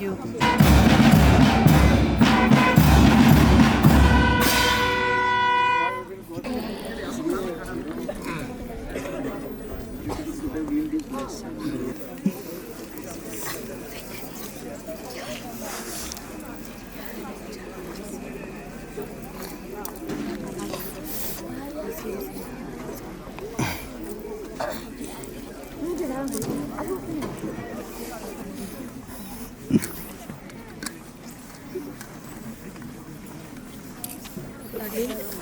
you.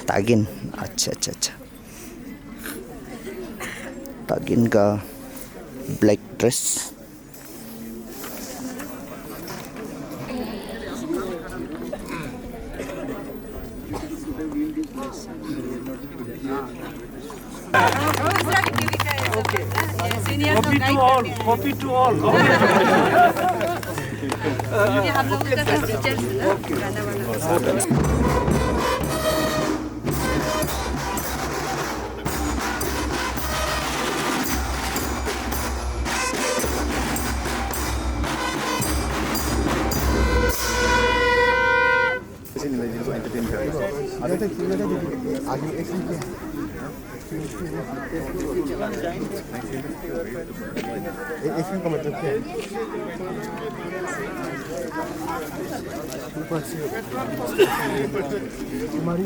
Tagin अच्छा अच्छा अच्छा तागिन का black dress Copy to all. ये हम लोगों का सब टीचर्स गाना वाला एक्शन का मतलब क्या है? तुम्हारी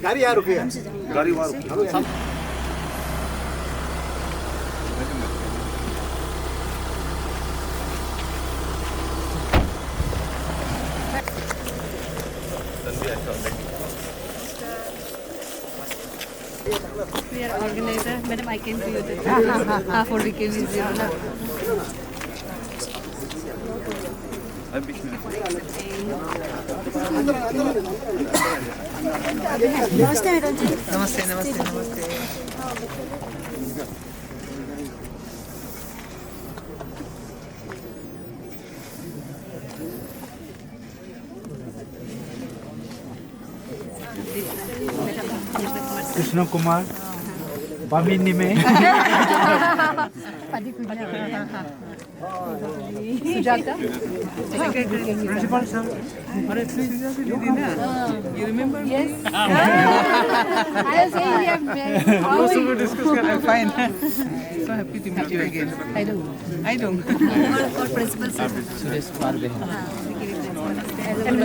गाड़ी यार रुकी है गाड़ी वहाँ रुकी We are organizer. Madam, I came to you. For we came with Ziro. नमस्ते मैडम जी नमस्ते नमस्ते नमस्ते कृष्ण कुमार बामिनी में Sujata. प्रिंसिपल सर अरे सुजाता दीदी ना you remember Yes. I was saying हम लोग सुबह डिस्कस कर रहे हैं fine so happy to meet you again I don't और प्रिंसिपल सर सुरेश कुमार बहन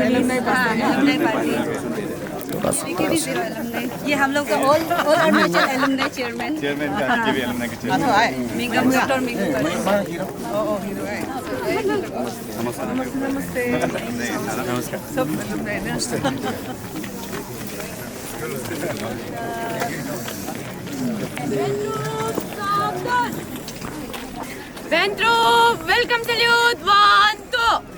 alumni party. ये हम लोग का ऑल अरुणाचल एलुमनाई चेयरमैन का भी एलुमनाई के अच्छा आए मिंगम डॉक्टर मिंगम ओ हीरो है नमस्ते नमस्कार सब alumni ना Ventro, welcome salute, 1, 2.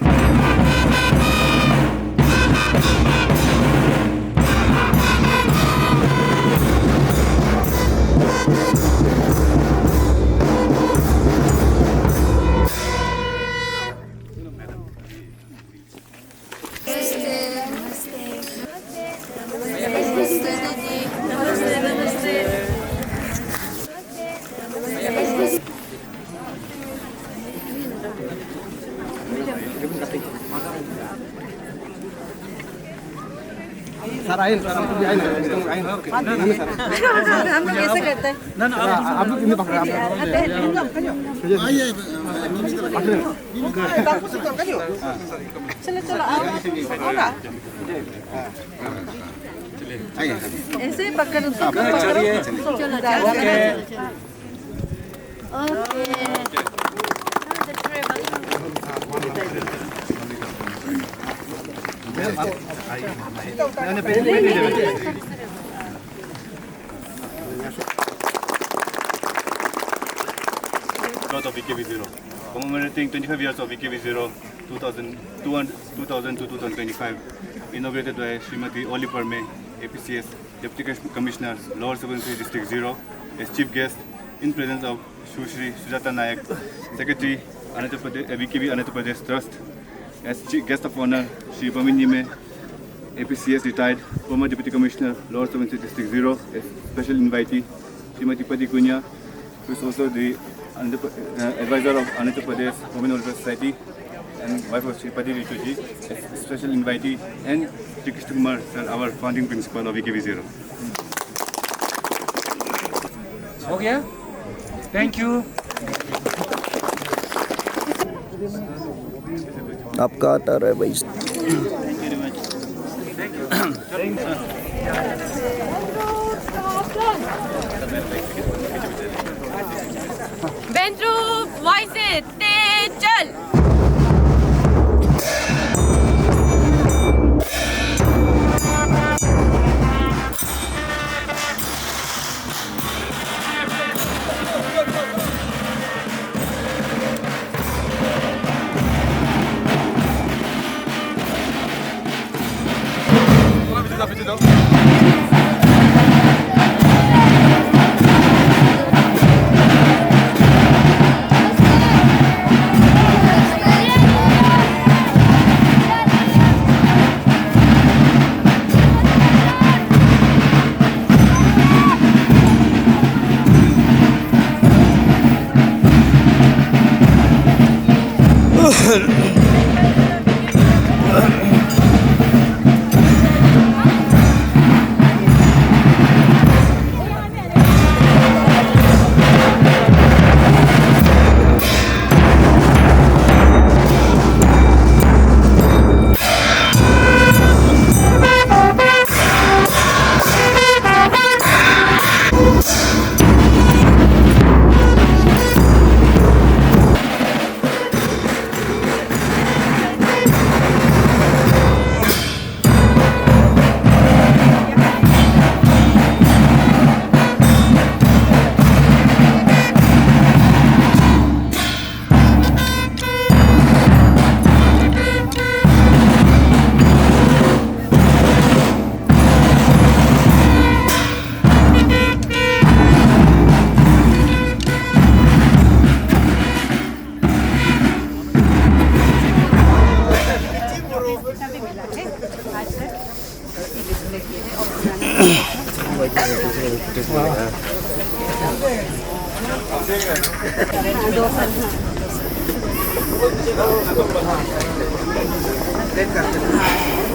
सर आए हमको भी आए हम लोग ऐसे करते हैं ना ना आप लोग कितने पकड़ रहे हैं आइए चलो चलो आओ ना ऐसे पकड़ उसको पकड़ो चलो okay Of VKV Zero, commemorating 25 years of VKV Zero, 2000 to 2025, inaugurated by Srimati Oli Parme, APCS, Deputy Commissioner, Lower Subansiri District Zero, as chief guest, in presence of Shri Sujata Nayak, Secretary, VKV Andhra Pradesh Trust, as chief guest of honor, Shri Bamin Nime, APCS retired, former Deputy Commissioner, Lower Subansiri District Zero, as special invitee, Srimati Pati Kunya, who is also the advisor of Andhra Pradesh Women Welfare Society and wife of Sripati Rituji, as special invitee, and Sri Krishna Kumar, sir, our founding principal of VKV Zero. Okay, thank you. आपका आता रहा है भाई बेंट्रू voice तेज चल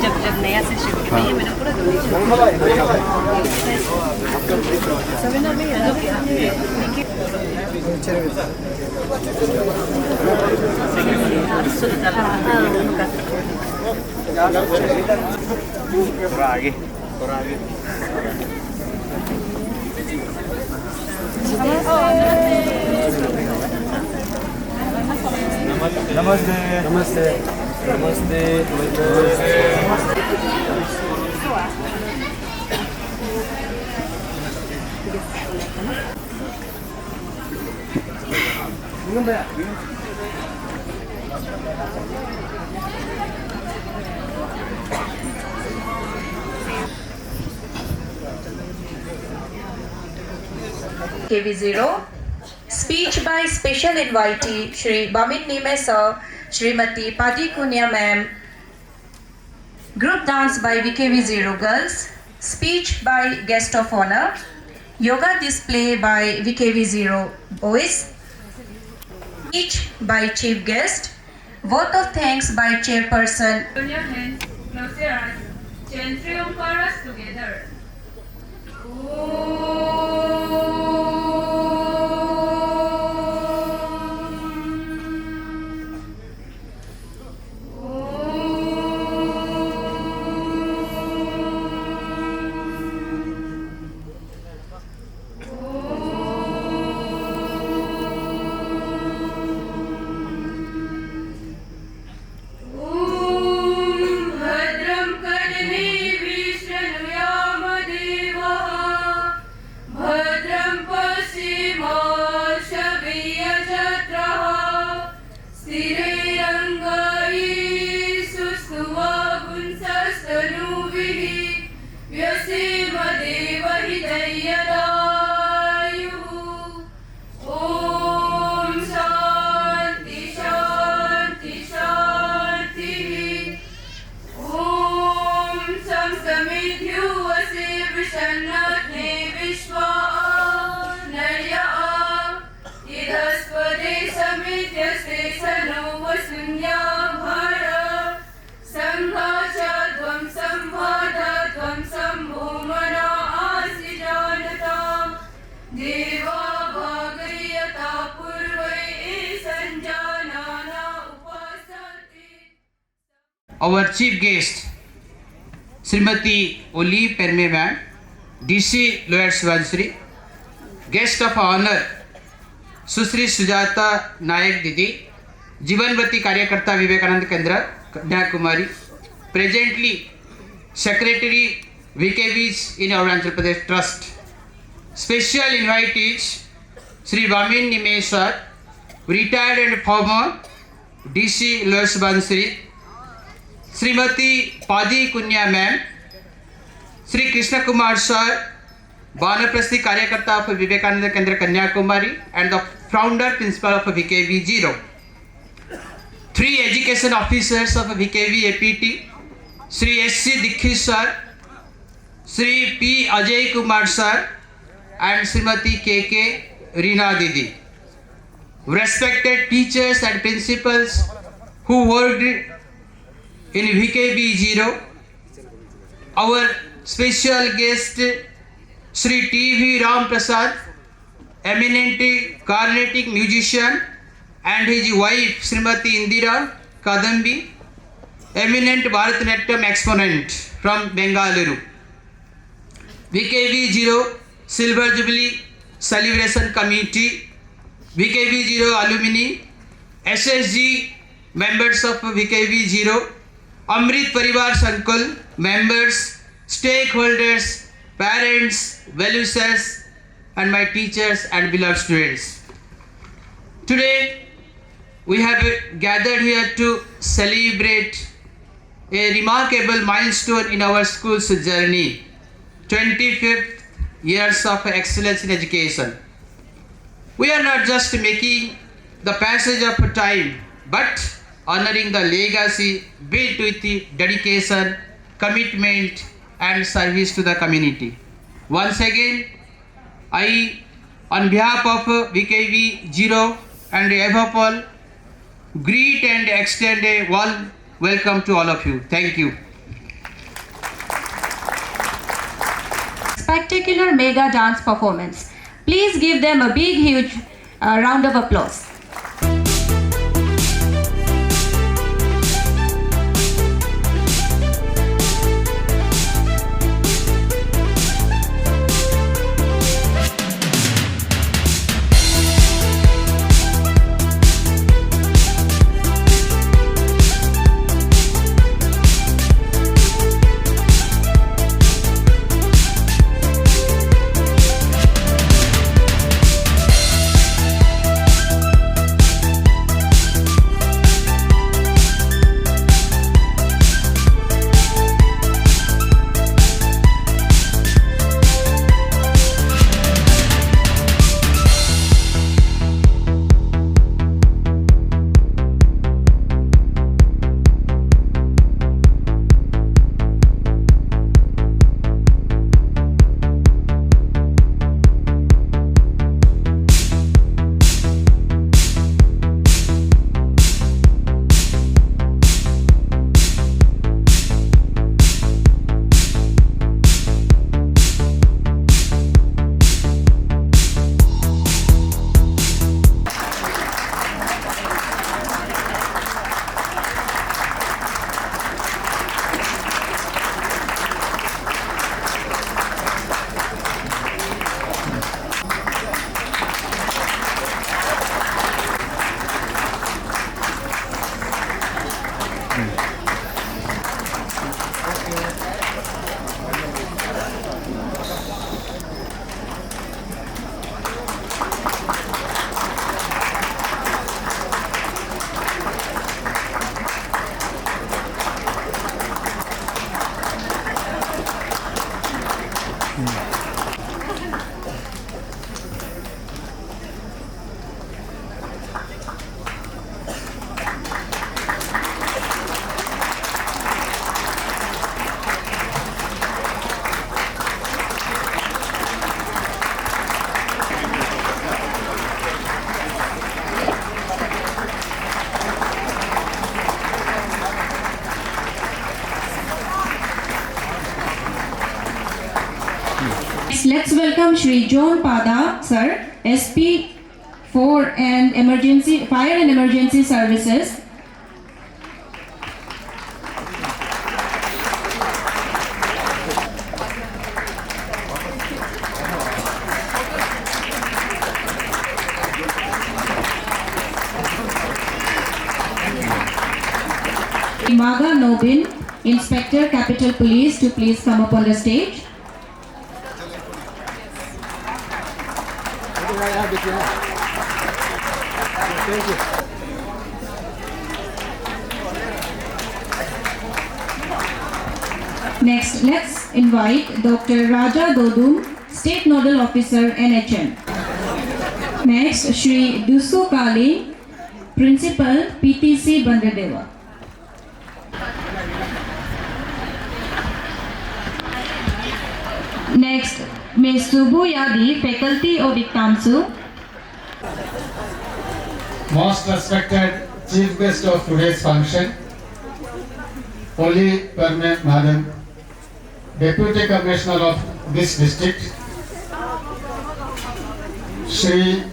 जब नया से shift किया ये मैंने पूरा Namaste. Namaste. Namaste. KV Zero. Speech by special invitee Shri Bamin Nime Sir, Srimati Padi Kunya Ma'am. Group dance by VKV Zero Girls. Speech by guest of honor. Yoga display by VKV Zero Boys. Speech by chief guest. Vote of thanks by chairperson. Put your hands, close your eyes, chant Trium chorus together. our chief guest, Srimati Oli Perme Ma'am, DC Lawyer Subansri, guest of honor, Susri Sujata Nayak Didi, Jivanvati Karyakarta Vivekananda Kendra, Kanyakumari, presently Secretary VKVs in our Andhra Pradesh Trust. Special invitees, Sri Vamin Nime Sir, retired and former DC Lawyer Subansri, Srimati Padi Kunya Ma'am, Sri Krishna Kumar Sir, Banaprasthi Karyakarta of Vivekananda Kendra Kanyakumari and the founder principal of VKV Ziro. 3 education officers of VKV APT, Sri S.C. Dikshit Sir, Sri P. Ajay Kumar Sir and Srimati K.K. Reena Didi. Respected teachers and principals who worked in VKB Ziro, our special guest Sri T.V. Ram Prasad, eminent Carnatic musician, and his wife Srimati Indira Kadambi, eminent Bharatanatyam exponent from Bengaluru. VKV Ziro Silver Jubilee Celebration Committee, VKV Ziro alumni, SSG members of VKV Ziro, Amrit Parivar Sankul members, stakeholders, parents, well-wishers, and my teachers and beloved students. Today, we have gathered here to celebrate a remarkable milestone in our school's journey, 25th years of excellence in education. We are not just making the passage of time, but honoring the legacy built with the dedication, commitment, and service to the community. Once again, I, on behalf of VKV Ziro and above all, greet and extend a warm welcome to all of you. Thank you. Spectacular mega dance performance. Please give them a big, huge round of applause. Let's welcome Shri John Pada, sir, SP for Fire and Emergency Services. Nobin, Inspector Capital Police, to please come up on the stage. Next, let's invite Dr. Raja Dodum, State Nodal Officer, NHM. Next, Shri Dusu Kali, Principal, PTC Bandradeva. Next, Ms. Subhu Yadi, Faculty of Iktamsu. Most respected Chief Guest of today's function, Holy Permanent Madam, Deputy Commissioner of this district, Shri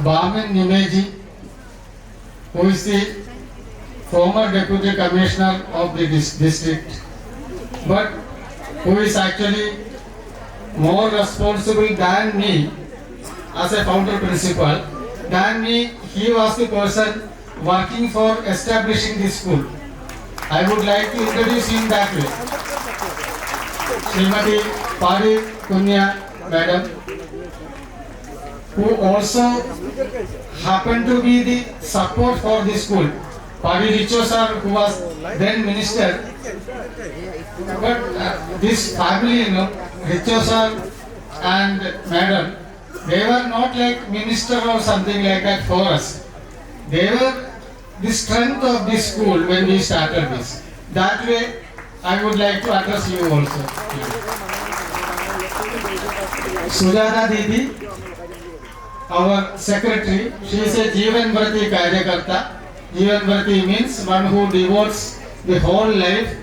Bamin Nimeji, who is the former Deputy Commissioner of the district, but who is actually more responsible than me as a founder principal. Than me, he was the person working for establishing this school. I would like to introduce him that way. Srimati Padi Kunya Madam, who also happened to be the support for this school. Padi Richo sir, who was then minister, but this family, Richo sir and Madam, they were not like minister or something like that for us. They were the strength of this school when we started this. That way, I would like to address you also. Sujata Didi, our secretary, she is a Jeevan Bharati Karyakarta. Jeevan Bharati means one who devotes the whole life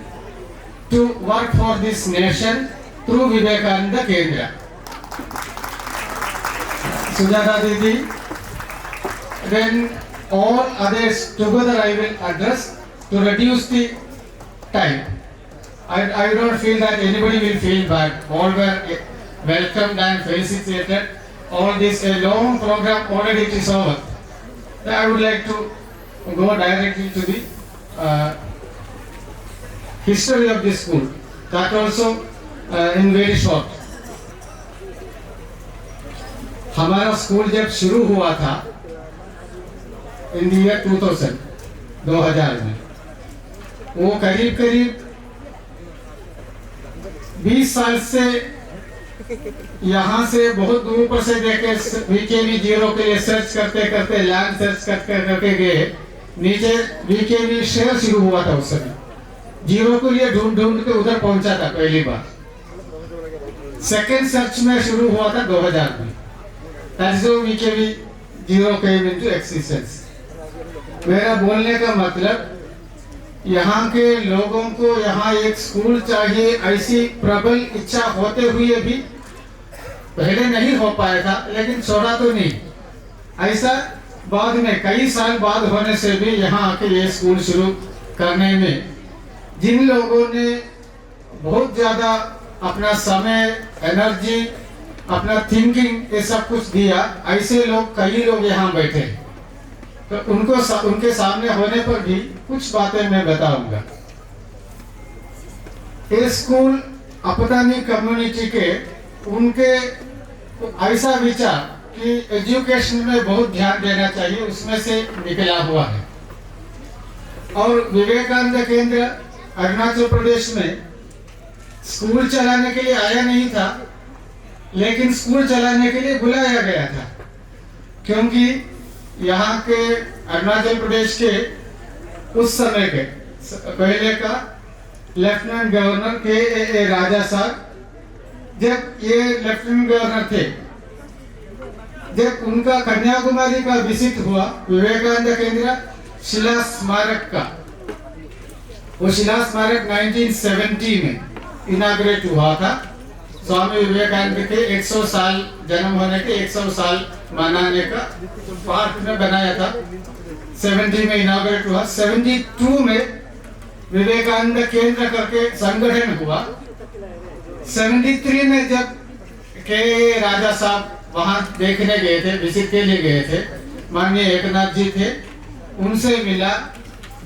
to work for this nation through Vivekananda Kendra. Sujata Didi, then all others together I will address to reduce the time. I don't feel that anybody will feel bad. All were welcomed and felicitated. All this, a long program, already it is over. I would like to go directly to the history of this school. That also in very short. हमारा school जब शुरू हुआ था इन year 2000 में, वो करीब 20 साल से यहाँ से बहुत दूर पर से देखे वीकेवी जीरो के लिए सर्च करते लैंड सर्च करके गए नीचे। वीकेवी शेयर शुरू हुआ था उस समय, जीरो के लिए ढूंढ के उधर पहुंचा था पहली बार। सेकेंड सर्च में शुरू हुआ था 2000 में। That's how VKV Ziro came into existence. मेरा बोलने का मतलब, यहाँ के लोगों को यहाँ एक स्कूल चाहिए, ऐसी प्रबल इच्छा होते हुए भी पहले नहीं हो पाया था, लेकिन छोड़ा तो नहीं। ऐसा बाद में कई साल बाद होने से भी यहाँ आके ये स्कूल शुरू करने में जिन लोगों ने बहुत ज़्यादा अपना समय, एनर्जी, अपना थिंकिंग ये सब कुछ दिया, ऐसे लोग कई लोग यहाँ बैठे, तो उनके सामने होने पर भी कुछ बातें मैं बताऊंगा। ये स्कूल अपनानी कम्युनिटी के उनके ऐसा विचार कि एजुकेशन में बहुत ध्यान देना चाहिए, उसमें से निकला हुआ है। और विवेकानंद केंद्र अरुणाचल प्रदेश में स्कूल चलाने के लिए आया नहीं था, लेकिन स्कूल चलाने के लिए बुलाया गया था, क्योंकि यहाँ के अरुणाचल प्रदेश के उस समय के पहले का लेफ्टिनेंट गवर्नर के राजा साहब, जब ये लेफ्टिनेंट गवर्नर थे, जब उनका कन्याकुमारी का विजिट हुआ विवेकानंद केंद्र शिला स्मारक का, वो शिला स्मारक 1970 में इनाग्रेट हुआ था। स्वामी विवेकानंद के 100 साल जन्म होने के 100 साल मनाने का पार्क में बनाया था। 70 में इनाग्रेट हुआ। 72 में विवेकानंद केंद्र करके संगठन हुआ। 73 में जब के राजा साहब वहाँ देखने गए थे, विजिट के लिए गए थे, माननीय एकनाथ जी थे, उनसे मिला,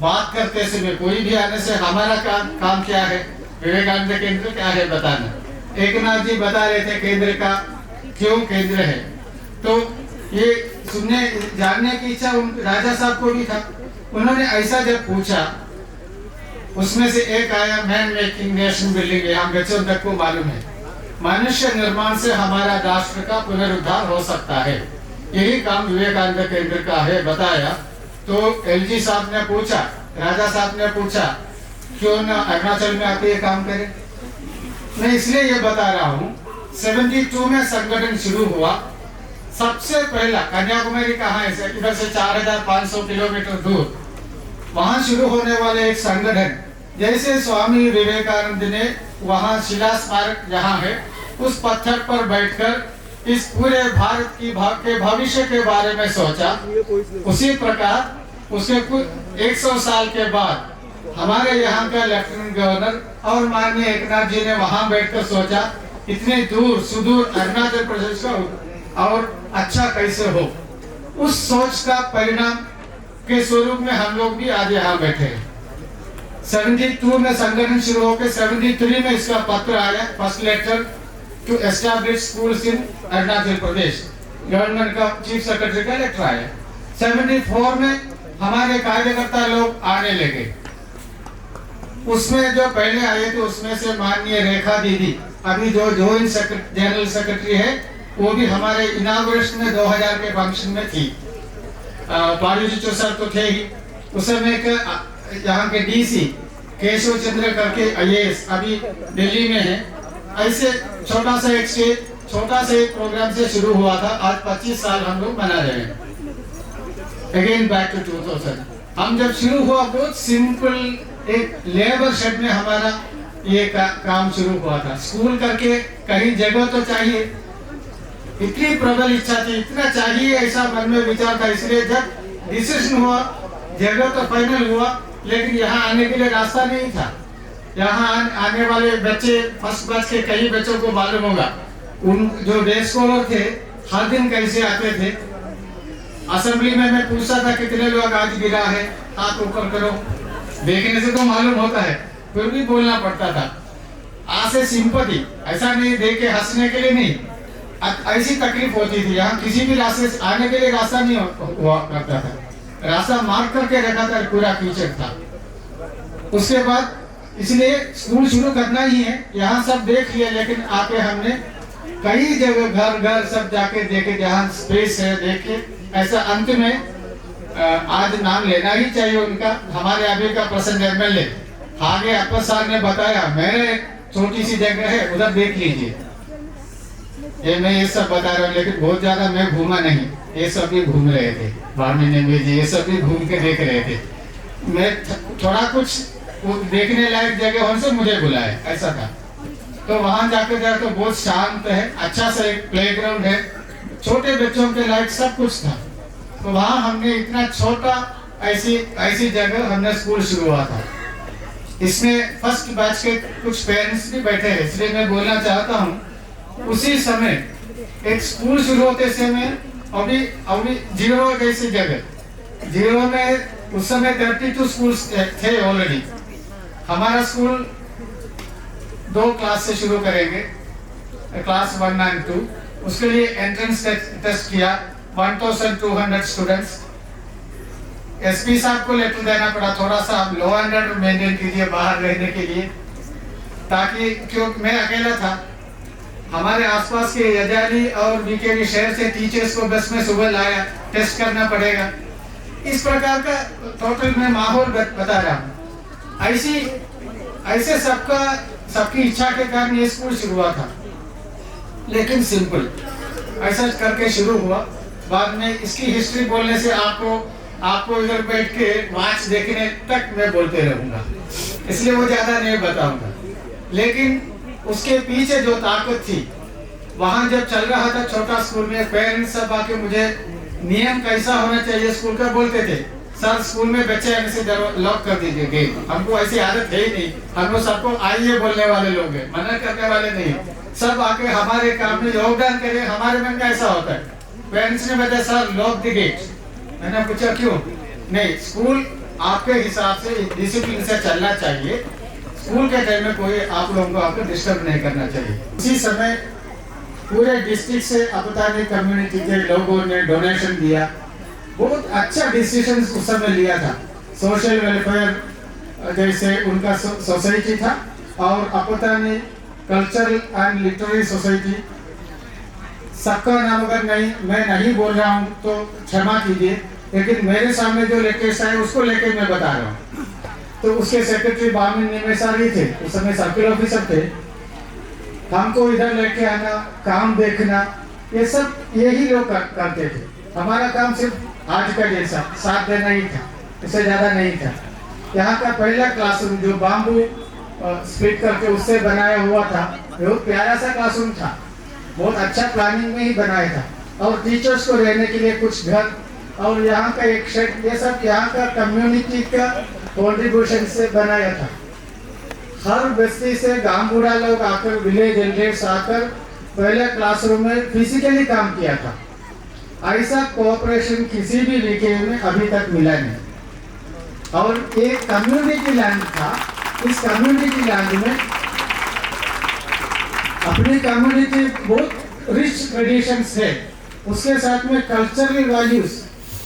बात करते समय कोई भी आने से हमारा काम क्या है, विवेकानंद केंद्र क्या है बताना। एकनाथ जी बता रहे थे केंद्र का क्यों केंद्र है, तो ये सुनने जानने की इच्छा राजा साहब को भी था। उन्होंने ऐसा जब पूछा, उसमें से एक आया मैन मेकिंग नेशन बिल्डिंग। हम बच्चों तक को मालूम है मनुष्य निर्माण से हमारा राष्ट्र का पुनरुद्धार हो सकता है, यही काम विवेकानंद केंद्र का है बताया। तो एलजी साहब ने पूछा, राजा साहब ने पूछा क्यों ना अरुणाचल में आके ये काम करें। मैं इसलिए ये बता रहा हूँ 72 में संगठन शुरू हुआ। सबसे पहला कन्याकुमारी कहाँ है, इधर से 4500 किलोमीटर दूर, वहाँ शुरू होने वाले एक संगठन, जैसे स्वामी विवेकानंद ने वहाँ शिला स्मारक जहाँ है उस पत्थर पर बैठकर इस पूरे भारत के भविष्य के बारे में सोचा, उसी प्रकार उसके कुछ 100 साल के बाद हमारे यहाँ का लेफ्टिनेंट गवर्नर और माननीय एकनाथ जी ने वहाँ बैठकर सोचा इतने दूर सुदूर अरुणाचल प्रदेश का और अच्छा कैसे हो। उस सोच का परिणाम के स्वरूप में हम लोग भी आज यहाँ बैठे हैं। 72 में संगठन शुरू होकर 73 में इसका पत्र आया, first letter to establish schools in Arunachal Pradesh, government का चीफ सेक्रेटरी का लेटर आया। 74 में हमारे कार्यकर्ता लोग आने लगे। उसमें जो पहले आए थे उसमें से माननीय रेखा दीदी, अभी जो जॉइंट जनरल सेक्रेटरी है, वो भी हमारे इनागुरेशन में 2000 के फंक्शन में थी। पारिजी सर तो थे ही। उस समय यहाँ के डीसी केशव चंद्र करके IAS अभी दिल्ली में है। ऐसे छोटा सा एक प्रोग्राम से शुरू हुआ था। आज 25 साल हम लोग मना रहे हैं। Again back to 2000। हम जब शुरू हुआ बहुत सिंपल एक लेबर शेड में हमारा ये काम शुरू हुआ था। स्कूल करके कहीं जगह तो चाहिए, इतनी प्रबल इच्छा थी, इतना चाहिए ऐसा मन में विचार था। इसलिए जब डिसीजन हुआ, जगह तो फाइनल हुआ, लेकिन यहाँ आने के लिए रास्ता नहीं था। यहाँ आने वाले बच्चे फर्स्ट बैच के कई बच्चों को मालूम होगा, उन जो डे स्कॉलर थे हर दिन कैसे आते थे। असेंबली में मैं पूछता था कितने लोग आज गिरा है, हाथ ऊपर करो। देखने से तो मालूम होता है, फिर भी बोलना पड़ता था। आज से सिंपैथी, ऐसा नहीं देख के हंसने के लिए नहीं, ऐसी तकलीफ होती थी। यहाँ किसी भी रास्ते से आने के लिए रास्ता नहीं हुआ करता था, रास्ता मार्क करके रखा था, पूरा कीचड़ था। उसके बाद इसलिए स्कूल शुरू करना ही है। यहाँ सब देख लिया, लेकिन आके हमने कई जगह घर घर सब जाके देखे, जहाँ स्पेस है देखे। ऐसा अंत में आज नाम लेना ही चाहिए उनका, हमारे अभी का प्रसन्न MLA आगे अपर साहब ने बताया, मेरे छोटी सी जगह है उधर देख लीजिए। ये मैं ये सब बता रहा हूँ, लेकिन बहुत ज्यादा मैं घूमा नहीं, ये सब भी घूम रहे थे, बारहवीं में जी ये सब भी घूम के देख रहे थे। मैं थोड़ा कुछ देखने लायक जगह होने से मुझे बुलाया, ऐसा था। तो वहां जाकर तो बहुत शांत है, अच्छा सा एक प्लेग्राउंड है, छोटे बच्चों के लायक सब कुछ था। तो वहाँ हमने इतना छोटा ऐसी जगह हमने स्कूल शुरू हुआ था। इसमें फर्स्ट बैच के कुछ पेरेंट्स भी बैठे हैं, इसलिए मैं बोलना चाहता हूँ उसी समय एक स्कूल शुरू होते समय अभी जीरो जैसी जगह, जीरो में उस समय 32 स्कूल थे ऑलरेडी। हमारा स्कूल 2 क्लास से शुरू करेंगे, क्लास 1 और 2। उसके लिए एंट्रेंस टेस्ट किया, 1200 स्टूडेंट्स। SP साहब को लेटर देना पड़ा, थोड़ा सा आप लॉ एंड ऑर्डर मेंटेन कीजिए बाहर रहने के लिए, ताकि क्यों मैं अकेला था। हमारे आसपास के यजाली और BKV शहर से टीचर्स को बस में सुबह लाया, टेस्ट करना पड़ेगा। इस प्रकार का टोटल में माहौल बता रहा हूँ। ऐसे सबकी इच्छा के कारण ये स्कूल शुरू हुआ था, लेकिन सिंपल ऐसा करके शुरू हुआ। बाद में इसकी हिस्ट्री बोलने से आपको इधर बैठ के मैच देखने तक मैं बोलते रहूंगा, इसलिए वो ज्यादा नहीं बताऊंगा। लेकिन उसके पीछे जो ताकत थी, वहां जब चल रहा था छोटा स्कूल में, पेरेंट्स सब आके मुझे नियम कैसा होना चाहिए स्कूल का बोलते थे। सर स्कूल में बच्चे आने से लॉक कर दीजिए गेट, हमको ऐसी आदत है ही नहीं। हम लोग सबको आइए बोलने वाले लोग हैं, मना करने वाले नहीं। सब आके हमारे काम में योगदान करें। हमारे मन में ऐसा होता है, पेरेंट्स ने बताया सर लॉक द गेट। मैंने पूछा क्यों? नहीं, स्कूल आपके हिसाब से डिसिप्लिन से चलना चाहिए। स्कूल के टाइम में कोई आप लोगों को आपको डिस्टर्ब नहीं करना चाहिए। उसी समय पूरे डिस्ट्रिक्ट से अपतानी कम्युनिटी के लोगों ने डोनेशन दिया। बहुत अच्छा डिसीजन उस समय लिया था। सोशल वेलफेयर जैसे उनका सोसाइटी था और Apatani cultural and literary society, सबका नाम अगर मैं नहीं बोल रहा हूँ तो क्षमा कीजिए, लेकिन मेरे सामने जो लेटेस्ट है उसको लेके मैं बता रहा हूँ। तो उसके सेक्रेटरी बामिन निमेसारी थे, उस समय सर्किल ऑफिसर थे। हमको इधर लेके आना, काम देखना, ये सब यही लोग करते थे। हमारा काम सिर्फ आज का जैसा साथ देना ही था, इससे ज़्यादा नहीं था। यहाँ का पहला क्लासरूम जो बाम्बू स्प्लिट करके उससे बनाया हुआ था, बहुत प्यारा सा क्लासरूम था, बहुत अच्छा प्लानिंग में ही बनाया था। और टीचर्स को रहने के लिए कुछ घर और यहाँ का एक शेड, ये सब यहाँ का कम्युनिटी का कंट्रीब्यूशन से बनाया था। हर बस्ती से गांव बूढ़ा लोग आकर, विलेज एल्डर्स आकर पहले क्लासरूम में फिजिकली काम किया था। ऐसा कोऑपरेशन किसी भी वीके में अभी तक मिला नहीं। और एक कम्युनिटी लैंड था, इस कम्युनिटी लैंड में अपनी कम्युनिटी बहुत रिच ट्रेडिशंस है, उसके साथ में कल्चरल वैल्यूज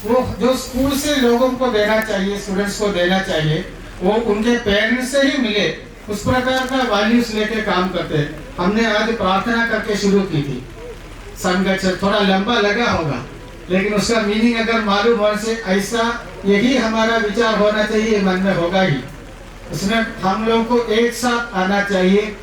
वो जो स्कूल से लोगों को देना चाहिए, स्टूडेंट्स को देना चाहिए, वो उनके पेरेंट्स से ही मिले, उस प्रकार का वैल्यूज लेके काम करते हैं। हमने आज प्रार्थना करके शुरू की थी। संघर्ष थोड़ा लंबा लगा होगा, लेकिन उसका मीनिंग अगर मालूम होने से ऐसा यही हमारा विचार होना चाहिए, मन में होगा ही। उसमें हम लोगों को एक साथ आना चाहिए,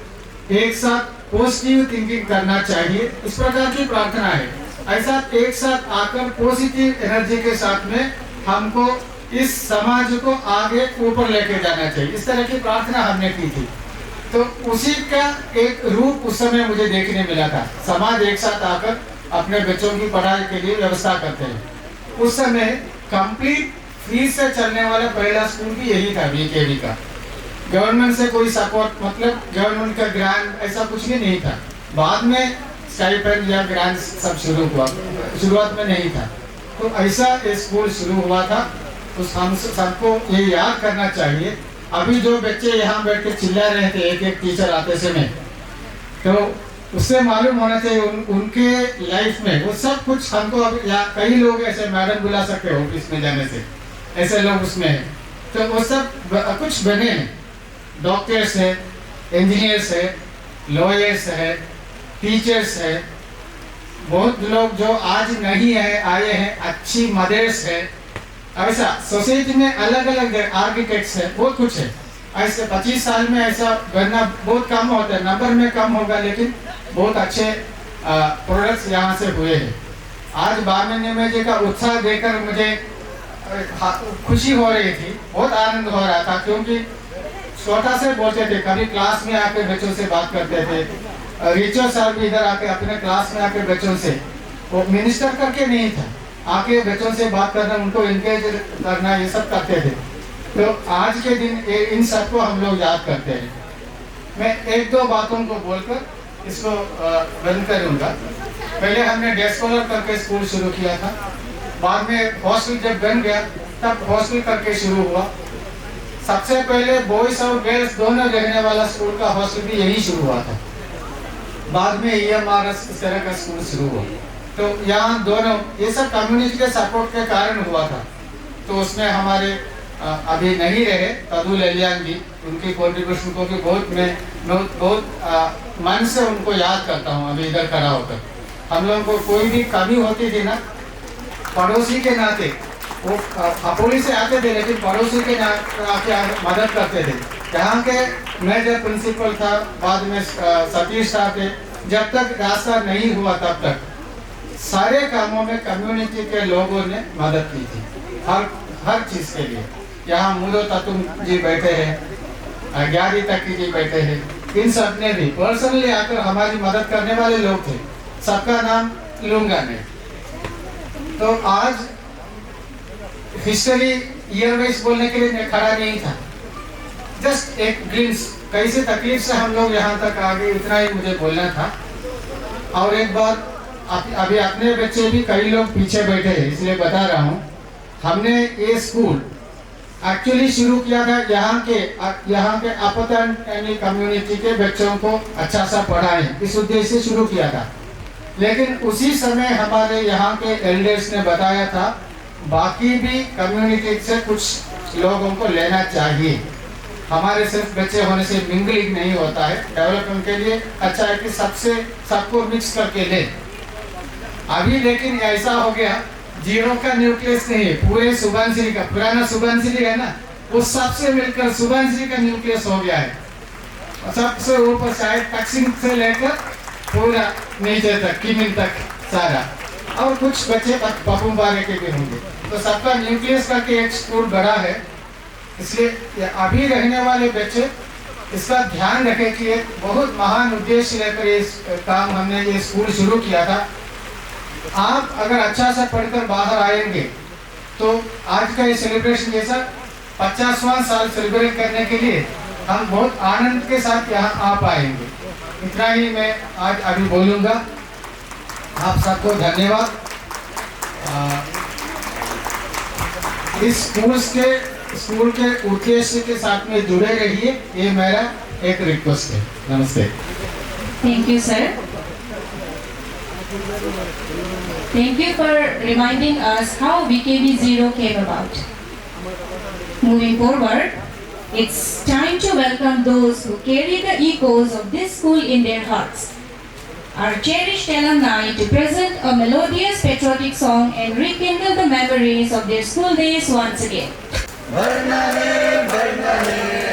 एक साथ पॉजिटिव थिंकिंग करना चाहिए, इस प्रकार की प्रार्थना है। ऐसा एक साथ आकर पॉजिटिव एनर्जी के साथ में हमको इस समाज को आगे ऊपर लेके जाना चाहिए, इस तरह की प्रार्थना हमने की थी। तो उसी का एक रूप उस समय मुझे देखने मिला था। समाज एक साथ आकर अपने बच्चों की पढ़ाई के लिए व्यवस्था करते हैं। उस समय कंप्लीट फ्री से चलने वाला पहला स्कूल भी यही था, वीकेवी का। गवर्नमेंट से कोई सपोर्ट, मतलब गवर्नमेंट का ग्रांट ऐसा कुछ भी नहीं था। बाद में स्टाइपेंड या ग्रांट सब शुरू हुआ, शुरुआत में नहीं था। तो ऐसा स्कूल शुरू हुआ था। तो हम सबको ये याद करना चाहिए। अभी जो बच्चे यहाँ बैठ के चिल्ला रहे थे एक एक टीचर आते समय, तो उससे मालूम होना चाहिए उनके लाइफ में वो सब कुछ हमको अब, या कई लोग ऐसे मैडम बुला सकते हो ऑफिस में जाने से, ऐसे लोग उसमें हैं। तो वो सब कुछ बने हैं, डॉक्टर्स है, इंजीनियर्स है, लॉयर्स है, टीचर्स है, बहुत लोग जो आज नहीं है आए हैं, अच्छी मदर्स है। ऐसा सोसाइटी में अलग अलग आर्किटेक्ट्स है, बहुत कुछ है। ऐसे 25 साल में ऐसा बनना बहुत कम होता है, नंबर में कम होगा, लेकिन बहुत अच्छे प्रोडक्ट्स यहाँ से हुए हैं। आज बामिनी में जी का उत्साह देखकर मुझे खुशी हो रही थी, बहुत आनंद हो रहा था, क्योंकि छोटा से बोलते थे, कभी क्लास में आके बच्चों से बात करते थे। रिचर साहब भी इधर आके अपने क्लास में आके बच्चों से, वो मिनिस्टर करके नहीं था, आके बच्चों से बात करना, उनको इंकरेज करना, ये सब करते थे। तो आज के दिन इन सबको हम लोग याद करते हैं। मैं एक दो बातों को बोलकर इसको बंद करूँगा। पहले हमने डे स्कॉलर करके स्कूल शुरू किया था, बाद में हॉस्टल जब बन गया तब हॉस्टल करके शुरू हुआ। सबसे पहले बॉयज और गर्ल्स दोनों रहने वाला स्कूल का हॉस्टल भी यही शुरू हुआ था। बाद में EMRS इस तरह का स्कूल शुरू हुआ। तो यहाँ दोनों ये सब कम्युनिटी के सपोर्ट के कारण हुआ था। तो उसमें हमारे अभी नहीं रहे तदुल एलियान जी, उनकी कॉन्ट्रीब्यूशन को भी बहुत मन से उनको याद करता हूँ। अभी इधर खड़ा होकर हम लोगों को कोई भी कमी होती थी ना, पड़ोसी के नाते वो अपोली से आते थे, लेकिन पड़ोसी के नाते आके मदद करते थे। यहाँ के मैं जब प्रिंसिपल था, बाद में सतीश साहब थे, जब तक रास्ता नहीं हुआ तब तक सारे कामों में कम्युनिटी के लोगों ने मदद की थी, हर चीज़ के लिए। यहाँ मुदो ततुम जी बैठे हैं, ग्यारी तकी जी बैठे हैं, इन सब ने भी पर्सनली आकर हमारी मदद करने वाले लोग थे। सबका नाम लूंगा नहीं। तो आज हिस्ट्री ईयर वाइज बोलने के लिए मैं खड़ा नहीं था, जस्ट एक ग्लिम्स, कैसे तकलीफ से हम लोग यहाँ तक आ गए, इतना ही मुझे बोलना था। और एक बात, अभी अपने बच्चे भी कई लोग पीछे बैठे हैं, इसलिए बता रहा हूँ। हमने ये स्कूल एक्चुअली शुरू किया था यहाँ के अपतन कम्युनिटी के बच्चों को अच्छा सा पढ़ाएं, इस उद्देश्य से शुरू किया था। लेकिन उसी समय हमारे यहाँ के एल्डर्स ने बताया था बाकी भी कम्युनिटी से कुछ लोगों को लेना चाहिए, हमारे सिर्फ बच्चे होने से मिंगलिंग नहीं होता है, डेवलपमेंट के लिए अच्छा है कि सबको मिक्स करके ले। अभी लेकिन ऐसा हो गया, जीरो का न्यूक्लियस नहीं है, पूरे सुबनसिरी का, पुराना सुबनसिरी है ना, उस सबसे मिलकर सुबनसिरी का न्यूक्लियस हो गया है। सबसे ऊपर शायद तकसिंग से लेकर पूरा नीचे तक किमिन तक सारा, और कुछ बच्चे पपुम्बारे के भी होंगे, तो सबका न्यूक्लियस करके एक स्कूल बड़ा है। इसलिए अभी रहने वाले बच्चे इसका ध्यान रखें कि एक बहुत महान उद्देश्य लेकर इस काम हमने ये स्कूल शुरू किया था। आप अगर अच्छा सा पढ़कर बाहर आएंगे तो आज का ये सेलिब्रेशन जैसा 50वां साल सेलिब्रेट करने के लिए हम बहुत आनंद के साथ यहाँ आ पाएंगे। इतना ही मैं आज अभी बोलूँगा। आप सबको धन्यवाद। इस स्कूल के उद्देश्य के साथ में जुड़े रहिए, ये मेरा एक रिक्वेस्ट है। नमस्ते। Thank you, sir. Thank you for reminding us how VKV Ziro came about. Moving forward, it's time to welcome those who carry the echoes of this school in their hearts. Our cherished alumni to present a melodious patriotic song and rekindle the memories of their school days once again. बढ़ना है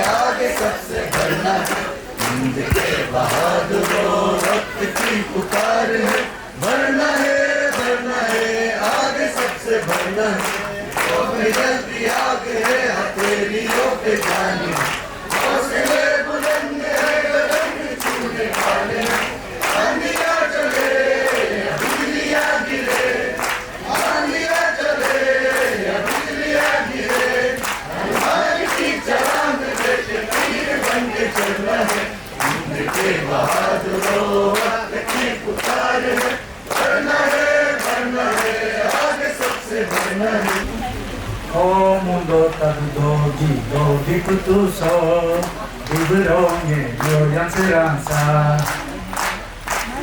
आगे सबसे बढ़ना है, हिंद के बहादुरों वक्त की पुकार है। बढ़ना है आगे सबसे बढ़ना है, तो जल्दी आगे है हथेलियों पे जाने, हौसले बुलंद है गगन छूने वाले, आंधियां चले बिजलियां गिरे, आंधियां चले बिजलियां गिरे, चलना है, हिंद के बहादुरों वक्त की पुकार है। बढ़ना है आगे सबसे बढ़ना है। O mundo tanto di kutuso, vibrone gloria esperanza.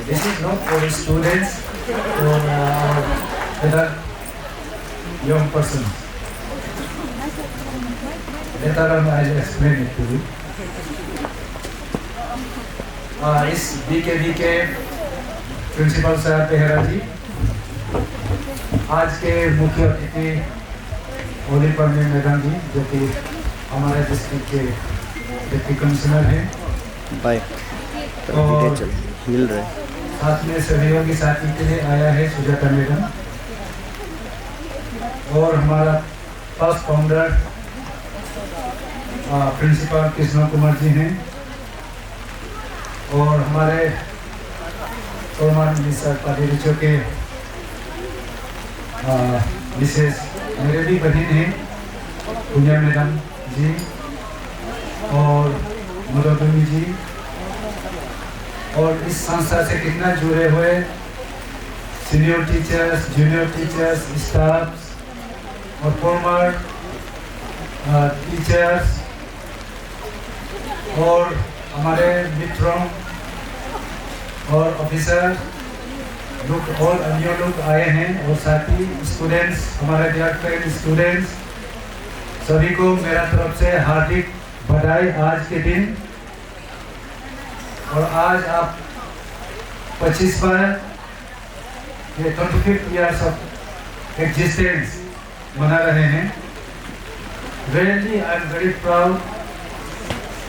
This is not for students, for other young persons. Later on I will explain it to you. इस बीकेवी के प्रिंसिपल साहब बेहरा जी, आज के मुख्य अतिथि ओली परमे मैडम जी, जो कि हमारे डिस्ट्रिक्ट के डिप्टी कमिश्नर हैं, और साथ में सहयोगी साथी के लिए आया है सुजाता मैडम, और हमारा first founder principal Krishna Kumar ji हैं, और हमारे फॉर्मर मिनिस्टर पादेरिचो के विशेष मेरे भी बहन हैं पुण्या मैडम जी और मधुबनी जी, और इस संस्था से कितना जुड़े हुए senior teachers, junior teachers, staff और फॉर्मर टीचर्स और हमारे मित्रों और ऑफिसर लोग और अन्य लोग आए हैं, और साथ ही स्टूडेंट्स, हमारे डियर स्टूडेंट्स, सभी को मेरा तरफ से हार्दिक बधाई आज के दिन। और आज आप 25वां ये 25 ईयर्स ऑफ एग्जिस्टेंस मना रहे हैं। Really I am very proud.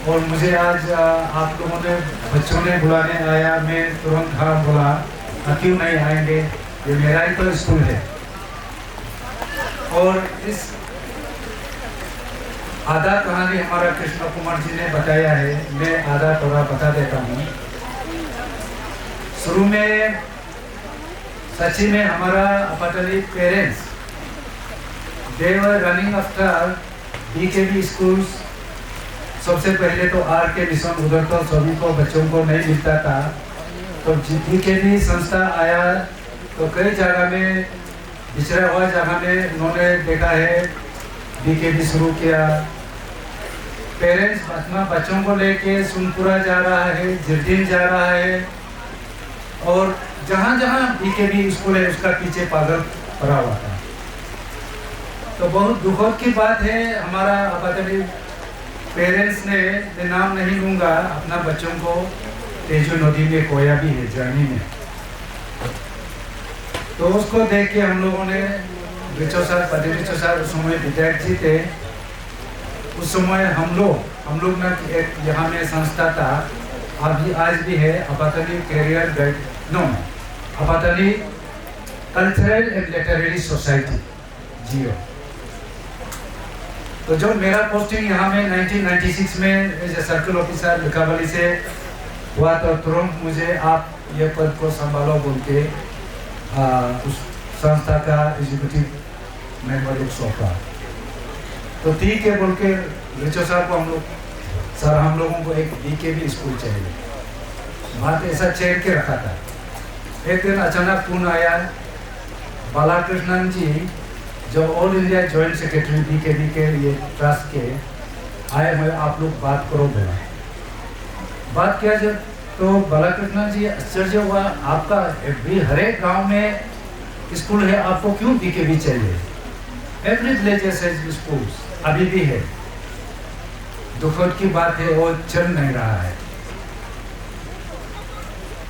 और मुझे आज आप लोगों ने बच्चों ने बुलाने आया, मैं तुरंत हाँ बोला, क्यों नहीं आएंगे, ये मेरा ही तो स्कूल है। और इस आधा कहानी हमारा कृष्ण कुमार जी ने बताया है, मैं आधा थोड़ा बता देता हूँ। शुरू में सच्ची में हमारा aptly parents they were running after BKV schools. सबसे पहले तो आर के मिशन, उधर तो सभी को बच्चों को नहीं मिलता था, तो बीकेवी संस्था आया तो कई जगह में, पिछड़ा हुआ जगह में उन्होंने देखा है बीकेबी शुरू किया। पेरेंट्स अपना बच्चों को लेके सुनपुरा जा रहा है, जिरदीन जा रहा है, और जहाँ जहाँ बीकेबी स्कूल है उसका पीछे पागल पड़ा हुआ था। तो बहुत दुखद की बात है, हमारा आपातली पेरेंट्स ने, मैं नाम नहीं लूँगा, अपना बच्चों को तेजू नदी में खोया भी है जर्नी में। तो उसको देख के हम लोगों ने रिचो सर उस समय विधायक जी थे, उस समय हम लोग ना एक यहाँ में संस्था था, अभी आज भी है, आपातली कैरियर गाइड, नो आपातली cultural and literary society zero. तो जो मेरा पोस्टिंग यहाँ में 1996 में as a circle officer Likhabali से हुआ, तो तुरंत मुझे आप ये पद को संभालो बोल के उस संस्था का एग्जीक्यूटिव मेंबर लोग सौंपा। तो ठीक है बोल के रिचो साहब को हम लोगों को एक बीकेबी स्कूल चाहिए, बात ऐसा छेड़ के रखा था। एक दिन अचानक फोन आया, बालाकृष्णन जी जो all India joint secretary BKB के ये ट्रस्ट के आए हुए, आप लोग बात करो बोला। बात किया जब, तो बालाकृष्णन जी आश्चर्य हुआ, आपका हर एक गाँव में स्कूल है, आपको क्यों बीकेबी चाहिए? एवरी विलेज हैज स्कूल्स, अभी भी है। दुखद की बात है, वो चल नहीं रहा है।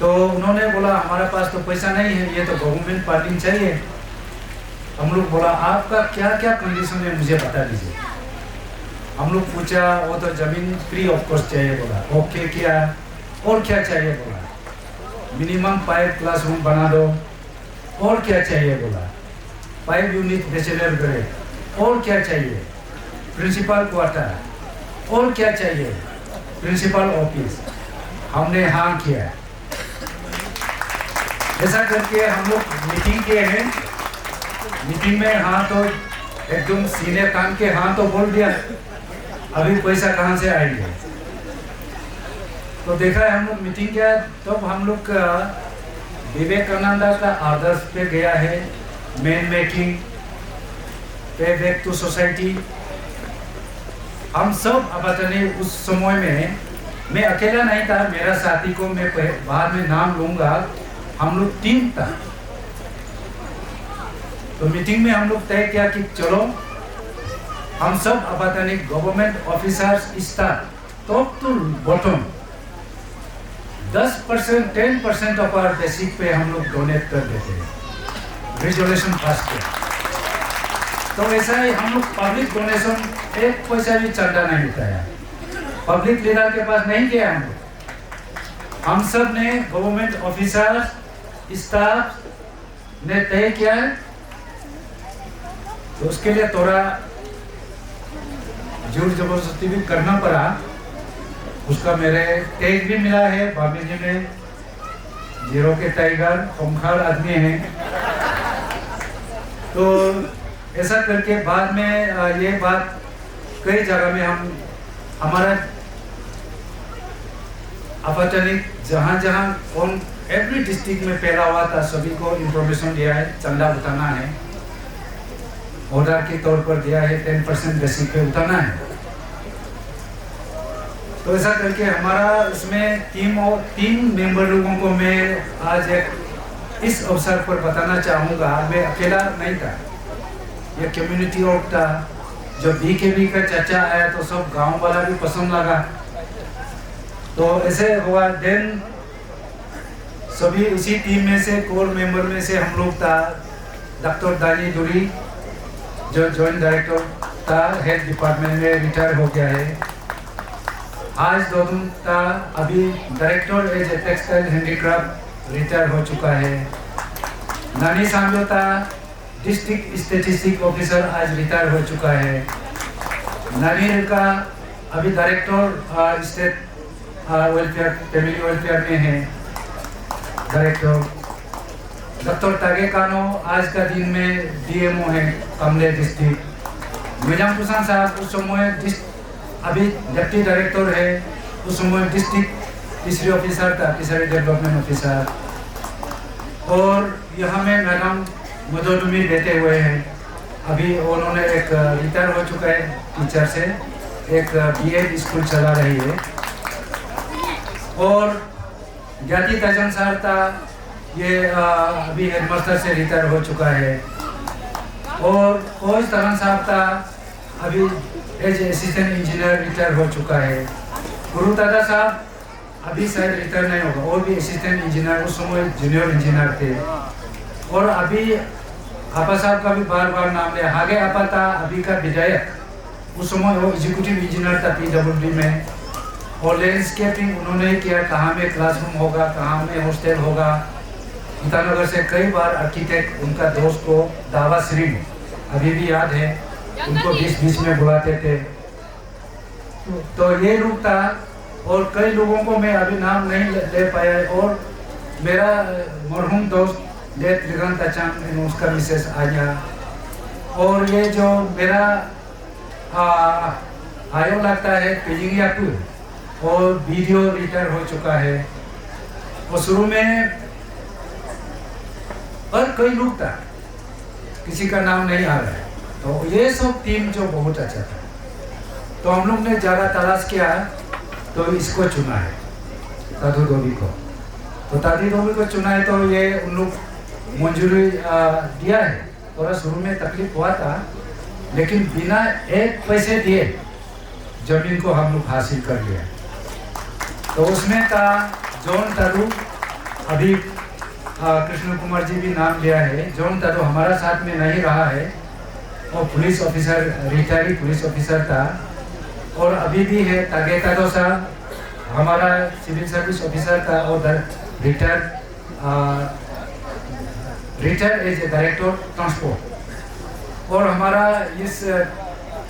तो उन्होंने बोला हमारे पास तो पैसा नहीं है, ये तो गवर्नमेंट फंडिंग चाहिए। हम लोग बोला आपका क्या क्या कंडीशन है मुझे बता दीजिए। हम लोग पूछा, वो तो जमीन फ्री ऑफ कॉस्ट चाहिए बोला, ओके किया। और क्या चाहिए बोला, मिनिमम 5 क्लासरूम बना दो। और क्या चाहिए बोला, 5 यूनिट बैचलर ग्रेड। और क्या चाहिए, प्रिंसिपल क्वार्टर। और क्या चाहिए, प्रिंसिपल ऑफिस। हमने हाँ किया। ऐसा करके हम लोग मीटिंग किए हैं। मीटिंग में हाँ तो एकदम सीने कान के हाँ तो बोल दिया, अभी पैसा कहाँ से आएंगे। तो देखा है हम लोग मीटिंग किया, तो हम लोग का विवेकानंद का आदर्श पे गया है, मैन मेकिंग, पे बैक टू सोसाइटी। हम सब अपने उस समय में, मैं अकेला नहीं था, मेरा साथी को मैं बाद में नाम लूंगा, हम लोग टीम था। तो मीटिंग में हम लोग तय किया कि चलो हम सब अपने government officers staff top to bottom 10% 10% of our basic pay हम लोग डोनेट कर देते हैं। रेजोल्यूशन पास किया। तो ऐसा ही हम लोग पब्लिक डोनेशन, एक पैसा भी चंदा नहीं उठाया, पब्लिक लीडर के पास नहीं गया। हम सब ने गवर्नमेंट ऑफिसर्स स्टाफ ने तय किया है, तो उसके लिए थोड़ा जोर जबरदस्ती भी करना पड़ा। उसका मेरे टैग भी मिला है, भाभी जी ने जीरो के टाइगर खूंखार आदमी हैं। तो ऐसा करके बाद में ये बात कई जगह में हमारा अपॉर्चुनिटी जहाँ कौन एवरी डिस्ट्रिक्ट में फैला हुआ था, सभी को इंफॉर्मेशन दिया है, चंदा उठाना है, ऑर्डर के तौर पर दिया है, 10% बेसिक पे उठाना है। तो ऐसा करके हमारा इसमें तीन मेंबर लोगों को मैं आज एक इस अवसर पर बताना चाहूँगा। मैं अकेला नहीं था, ये कम्युनिटी वर्क था। जब बीकेबी का चर्चा आया तो सब गांव वाला भी पसंद लगा। तो ऐसे हुआ, देन सभी इसी टीम में से, कोर मेंबर में से हम लोग था। डॉक्टर दानी दुरी जो जॉइंट डायरेक्टर था, हेड डिपार्टमेंट में रिटायर हो गया है। आज दोनों था, अभी director as a textile handicraft retire हो चुका है। नानी सांजो था, डिस्ट्रिक्ट स्टैटिस्टिक ऑफिसर, आज रिटायर हो चुका है। नानी का अभी director state welfare, family welfare में है डायरेक्टर। डॉक्टर तागे कानो आज का दिन में डीएमओ है कमले डिस्ट्रिक्ट। मिजाम कुसान साहब उस समय अभी डिप्टी डायरेक्टर है, उस समय डिस्ट्रिक्ट फिशरी ऑफिसर था, फिशरी डेवलपमेंट ऑफिसर। और यहाँ में मैडम मधुनुमी बैठे हुए हैं, अभी उन्होंने एक रिटायर हो चुका है टीचर से, एक बीएड स्कूल चला रही है। और ज्ञाति तजन सर था, ये अभी हेडमास्टर से रिटायर हो चुका है। और कोच तरन साहब था, अभी एज असिस्टेंट इंजीनियर रिटायर हो चुका है। गुरु दादा साहब अभी शायद रिटायर नहीं होगा, वो भी असिस्टेंट इंजीनियर, उस समय जूनियर इंजीनियर थे। और अभी आपा साहब का भी बार बार नाम लिया, आगे आपा था अभी का विधायक, उस समय वो एग्जीक्यूटिव इंजीनियर था PWD में। और लैंडस्केपिंग उन्होंने किया, कहाँ में क्लासरूम होगा, कहाँ में हॉस्टल होगा। ईटानगर से कई बार आर्किटेक्ट उनका दोस्त को दावा श्री अभी भी याद है, उनको बीच में बुलाते थे। तो ये लोग था। और कई लोगों को मैं अभी नाम नहीं ले पाया। और मेरा मरहूम दोस्त डेथ रिगंत अचान, उसका मिसेस आया। और ये जो मेरा आयो लगता है पिजिंगियापुर, और वीडियो रिटायर हो चुका है। और शुरू में और कई लोग था, किसी का नाम नहीं आ रहा है। तो ये सब टीम जो बहुत अच्छा था, तो हम लोग ने ज़्यादा तलाश किया, तो इसको चुना है, तादू धोबी को। तो तादी धोबी को चुना है, तो ये उन लोग मंजूरी दिया है। थोड़ा शुरू में तकलीफ हुआ था, लेकिन बिना एक पैसे दिए जमीन को हम लोग हासिल कर लिया। तो उसमें था जॉन तादू, अभी कृष्ण कुमार जी भी नाम लिया है। जॉन तादू हमारा साथ में नहीं रहा है, और police officer, retired police officer था, और अभी भी है। तागे तादो साहब हमारा सिविल सर्विस ऑफिसर था, और retired as a director transport. और हमारा इस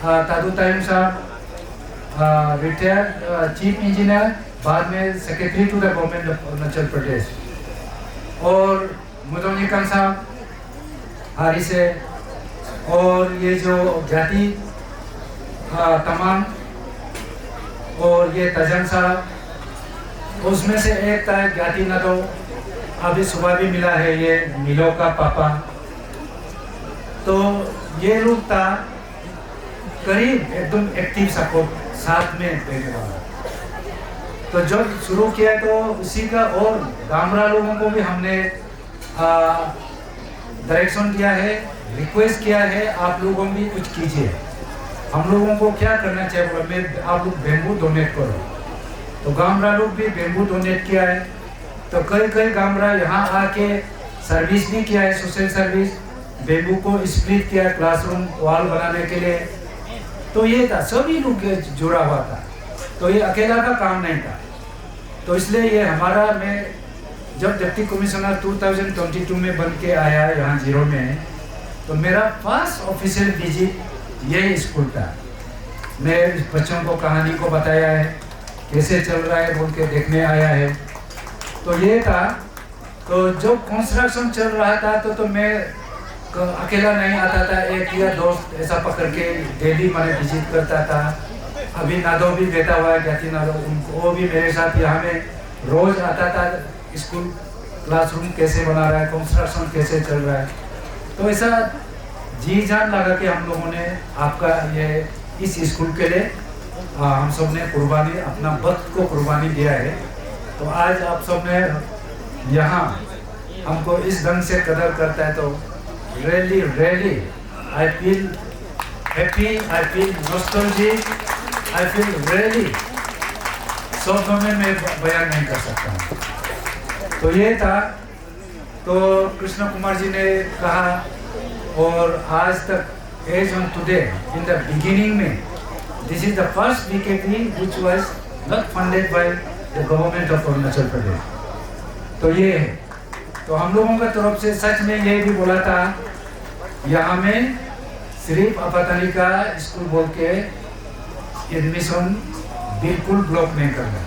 तादू तायम साहब रिटायर्ड चीफ इंजीनियर, बाद में secretary to the government of Arunachal Pradesh. और मुदोनिकन साहब हारी से। और ये जो जाति तमाम, और ये तजन साहब, उसमें से एक था ज्ञाति नदो, अभी सुबह भी मिला है, ये मिलो का पापा। तो ये लोग था करीब एकदम एक्टिव सपोर्ट साथ में देने वाला। तो जब शुरू किया तो उसी का, और गामरा लोगों को भी हमने डायरेक्शन दिया है, रिक्वेस्ट किया है, आप लोगों भी कुछ कीजिए। हम लोगों को क्या करना चाहिए, मैं आप लोग बेम्बू डोनेट करो। तो गामरा लोग भी बेम्बू डोनेट किया है। तो कई गामरा यहाँ आके सर्विस भी किया है, सोशल सर्विस, बेम्बू को स्प्लिट किया क्लासरूम वॉल बनाने के लिए। तो ये था, सभी लोग जुड़ा हुआ था, तो ये अकेला का काम नहीं था। तो इसलिए ये हमारा, मैं जब डिप्टी कमिश्नर 2022 में बन के आया यहाँ जीरो में, तो मेरा फर्स्ट ऑफिशियल विजिट यही स्कूल था। मैं बच्चों को कहानी को बताया है, कैसे चल रहा है बोल के देखने आया है। तो ये था। तो जब कंस्ट्रक्शन चल रहा था तो मैं अकेला नहीं आता था, एक या दोस्त ऐसा पकड़ के डेली मैंने विजिट करता था। अभी नादो भी बैठा हुआ है, ज्ञाति नादो, उनको वो भी मेरे साथ यहाँ में रोज आता था, स्कूल क्लासरूम कैसे बना रहा है, कंस्ट्रक्शन कैसे चल रहा है। तो ऐसा जी जान लगा कि हम लोगों ने आपका ये इस स्कूल के लिए हम सब ने कुर्बानी, अपना वक्त को कुर्बानी दिया है। तो आज आप सब ने यहाँ हमको इस ढंग से कदर करता है, तो really I feel happy, I feel nostalgic, I feel really शब्दों में मैं बयान नहीं कर सकता हूँ। तो ये था। तो कृष्ण कुमार जी ने कहा, और आज तक as on today in the beginning में, this is the first VKP which was not funded by the government of Arunachal Pradesh. तो ये है। तो हम लोगों का तरफ से सच में ये भी बोला था, यहाँ में सिर्फ अपातानी का स्कूल बोल के एडमिशन बिल्कुल ब्लॉक नहीं करना।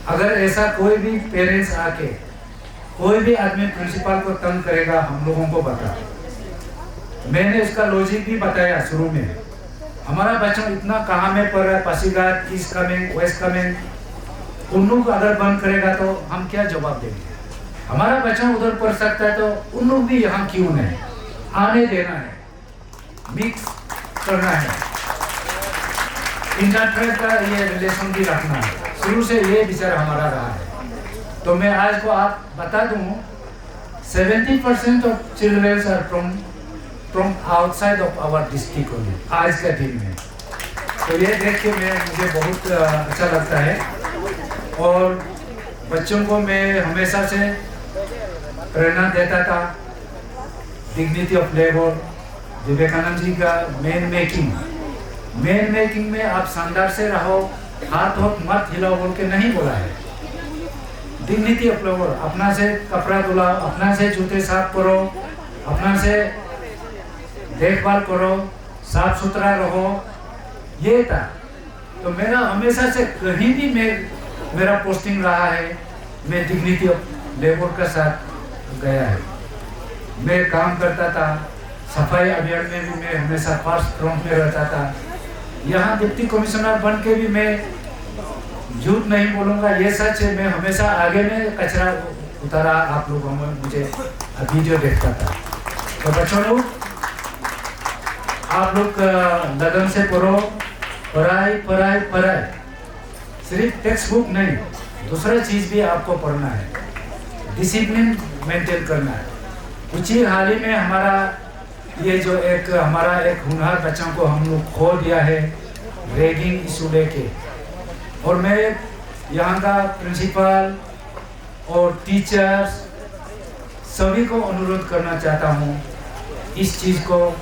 अगर ऐसा कोई भी पेरेंट्स आके कोई भी आदमी प्रिंसिपल को तंग करेगा, हम लोगों को बता। मैंने उसका लॉजिक भी बताया शुरू में। हमारा बच्चा इतना कहाँ में पढ़ रहा है, पासीघाट, ईस्ट कमिंग, वेस्ट कमिंग, उन लोग अगर बंद करेगा तो हम क्या जवाब देंगे। हमारा बच्चा उधर पढ़ सकता है, तो उन लोग भी यहाँ क्यों नहीं, आने देना है। मिक्स करना है, इंटरट्रेड का ये रिलेशन भी रखना है। शुरू से ये विचार हमारा रहा है। तो मैं आज को आप बता दूं 70% of children are from outside of our district only आज के दिन में। तो ये देख के मुझे बहुत अच्छा लगता है। और बच्चों को मैं हमेशा से प्रेरणा देता था, dignity of labour, Vivekananda ji का मैन मेकिंग में आप शानदार से रहो, हाथ मत हिलाओ बोल के नहीं बोला है। डिग्निटी ऑफ लेबर, अपना से कपड़ा धुलाओ, अपना से जूते साफ करो, अपना से देखभाल करो, साफ सुथरा रहो, ये था। तो मेरा हमेशा से कहीं भी मेरा पोस्टिंग रहा है, मैं डिग्निटी ऑफ लेबर के साथ गया है। मैं काम करता था, सफाई अभियान में भी मैं हमेशा फर्स्ट फ्रंट में रहता था। यहाँ डिप्टी कमिश्नर बन के भी मैं झूठ नहीं बोलूँगा, ये सच है, मैं हमेशा आगे में कचरा उतारा। आप लोगों में मुझे वीडियो देखता था। तो बच्चों लोग, आप लोग लगन से पढ़ो, पढ़ाई, सिर्फ टेक्स्ट बुक नहीं, दूसरा चीज भी आपको पढ़ना है, डिसिप्लिन मेंटेन करना है। कुछ ही हाल ही में हमारा ये जो हमारा एक हुनर बच्चों को हम लोग खो दिया है, रैगिंग इशू लेके। और मैं यहाँ का प्रिंसिपल और टीचर्स सभी को अनुरोध करना चाहता हूँ, इस चीज़ को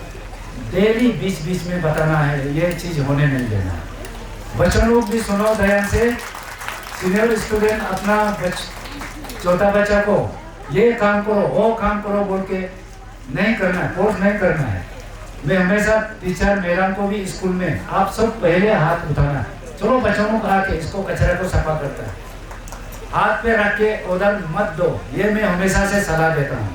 डेली बीच में बताना है, ये चीज़ होने नहीं देना। बच्चों लोग भी सुनो ध्यान से, सीनियर स्टूडेंट अपना छोटा बच्चा को ये काम करो, वो काम करो बोल के नहीं करना है, फोर्स नहीं करना है। मैं हमेशा टीचर मैडम को भी स्कूल में आप सब पहले हाथ उठाना, चलो बच्चों को आके इसको कचरा को सफा करता है, हाथ पे रख के उधर मत दो, ये मैं हमेशा से सलाह देता हूँ।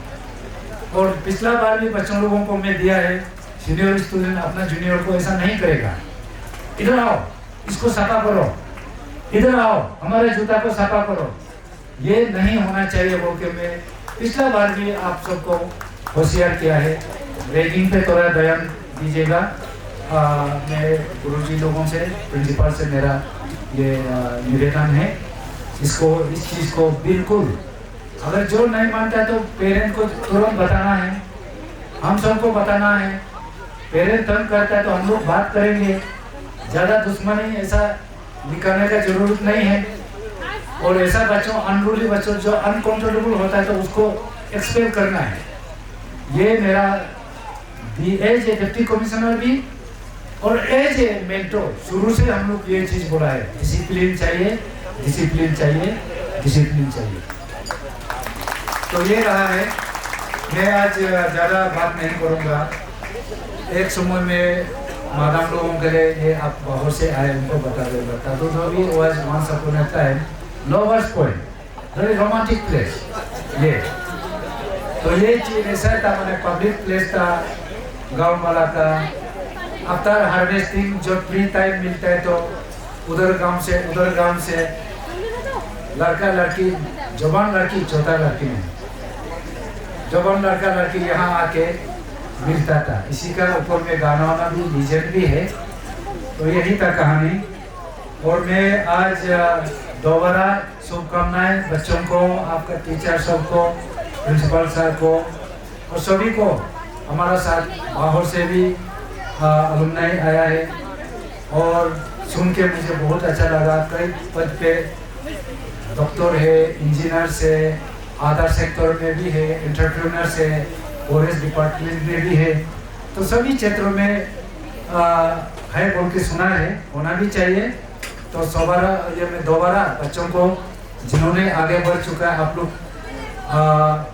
और पिछला बार भी बच्चों लोगों को मैं दिया है, सीनियर स्टूडेंट अपना जूनियर को ऐसा नहीं करेगा, इधर आओ इसको सफा करो, इधर आओ हमारे जूता को सफा करो, ये नहीं होना चाहिए बोल के मैं पिछला बार भी आप सबको होशियार किया है। रैगिंग पे थोड़ा ध्यान दीजिएगा। मैं गुरुजी लोगों से, प्रिंसिपल से मेरा ये निवेदन है, इस चीज़ को बिल्कुल, अगर जो नहीं मानता है तो पेरेंट को तुरंत बताना है, हम सबको बताना है। पेरेंट तंग करता है तो हम लोग बात करेंगे, ज़्यादा दुश्मनी ऐसा दिखाने का जरूरत नहीं है। और ऐसा बच्चों, अनरूली बच्चों जो अनकंट्रोलेबल होता है तो उसको एक्सपेल करना है। ये मेरा एज ए डिप्टी कमिश्नर भी और एज ए मेंटोर शुरू से हम लोग ये चीज़ बोला है, डिसिप्लिन चाहिए, डिसिप्लिन चाहिए, डिसिप्लिन चाहिए। तो ये रहा है। मैं आज ज़्यादा बात नहीं करूँगा। एक समय में मादाम लोगों के लिए ये आप बाहर से आए उनको बता दो भी was once upon a time lovers point, very romantic place. ये तो ये चीज ऐसा था, मैंने पब्लिक प्लेस था गांव वाला का। आफ्टर हार्वेस्टिंग जो फ्री टाइम मिलता है तो उधर गांव से लड़का लड़की, जवान लड़की, छोटा लड़की नहीं, जवान लड़का लड़की यहाँ आके मिलता था। इसी का ऊपर में गाना वाना भी लीजेंड भी है। तो यही था कहानी। और मैं आज दोबारा शुभकामनाएं बच्चों को, आपका टीचर सबको, प्रिंसिपल सर को और सभी को। हमारा साथ बाहर से भी अलुमनाई आया है और सुन के मुझे बहुत अच्छा लगा। कई पद पे डॉक्टर है, इंजीनियर से, अदर सेक्टर में भी है, एंटरप्रेन्योर से, फॉरेस्ट डिपार्टमेंट में भी है। तो सभी क्षेत्रों में है बोल के सुना है, होना भी चाहिए। तो ये मैं दोबारा बच्चों को जिन्होंने आगे बढ़ चुका है, आप लोग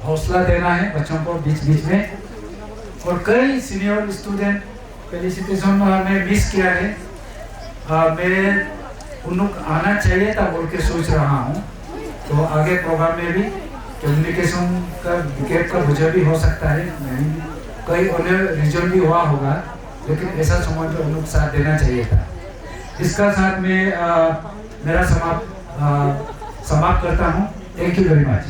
हौसला देना है बच्चों को बीच में। और कई सीनियर स्टूडेंट फेलिसिटेशन में मिस किया है, मैं उन लोग आना चाहिए था बोल के सोच रहा हूँ। तो आगे प्रोग्राम में भी कम्युनिकेशन का विकेट का वजह भी हो सकता है, नहीं कई अन्य रीजन भी हुआ होगा, लेकिन ऐसा समय पे उन लोग साथ देना चाहिए था। इसका साथ में मेरा समाप्त करता हूँ। Thank you very much.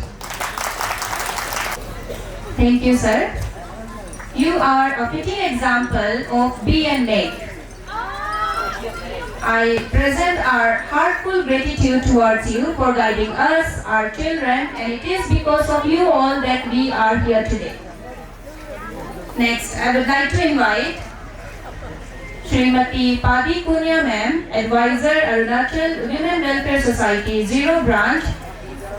Thank you, sir. You are a fitting example of be and make. I present our heartful gratitude towards you for guiding us, our children, and it is because of you all that we are here today. Next, I would like to invite Srimati Padi Kunya Ma'am, Advisor, Arunachal Women Welfare Society, Ziro branch,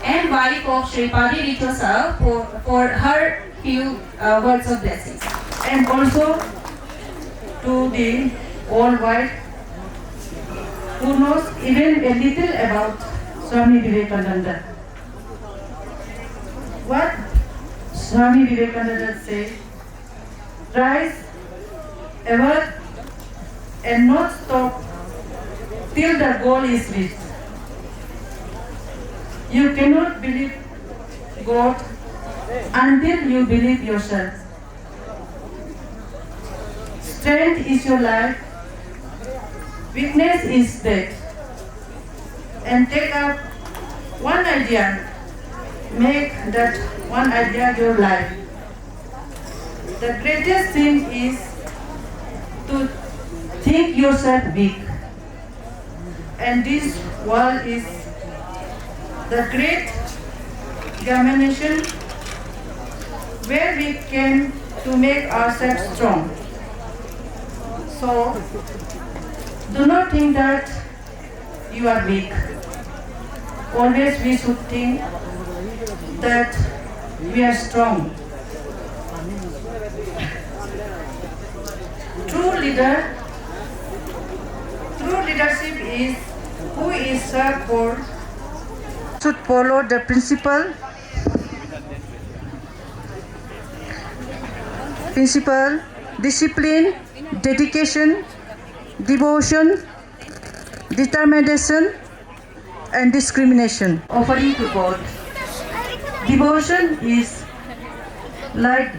and wife of Sri Padi Rito Sir for her few words of blessings. And also to the old wife who knows even a little about Swami Vivekananda. What Swami Vivekananda said, rise ever and not stop till the goal is reached. You cannot believe God until you believe yourself. Strength is your life, weakness is death. And take up one idea, make that one idea your life. The greatest thing is to think yourself weak. And this world is the great examination where we can to make ourselves strong. So, do not think that you are weak. Always we should think that we are strong. True leadership is who is served for should follow the principle, discipline, dedication, devotion, determination, and discrimination. Offering to God. Devotion is like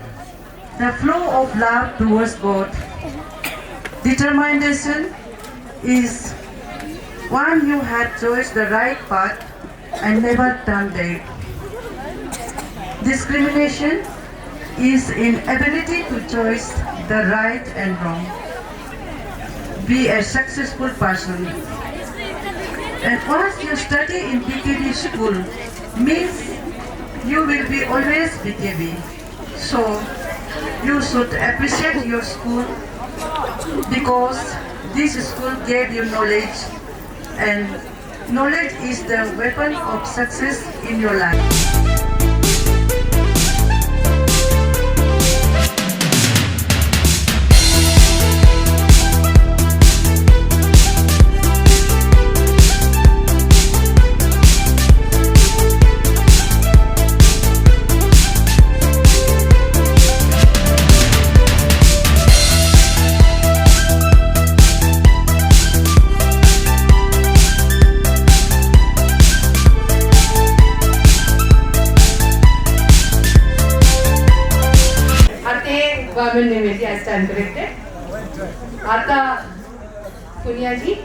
the flow of love towards God. Determination is one you have chosen the right path and never turned back. Discrimination is inability to choose the right and wrong. Be a successful person. And once you study in BKB school, means you will be always BKB. So you should appreciate your school because this school gave you knowledge, and knowledge is the weapon of success in your life. I stand corrected. Ata Punya ji,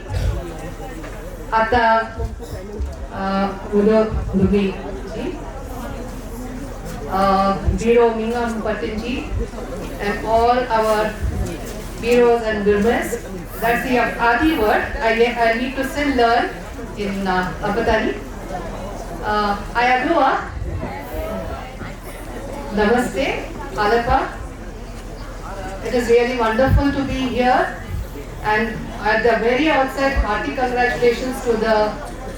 Ata Udo Dubi ji, Ziro Mingam Patin ji, and all our bureaus and bureaus. That's the Adi word. I need to still learn in Apatani. Ayadua, Namaste, Alapa. It is really wonderful to be here, and at the very outset, hearty congratulations to the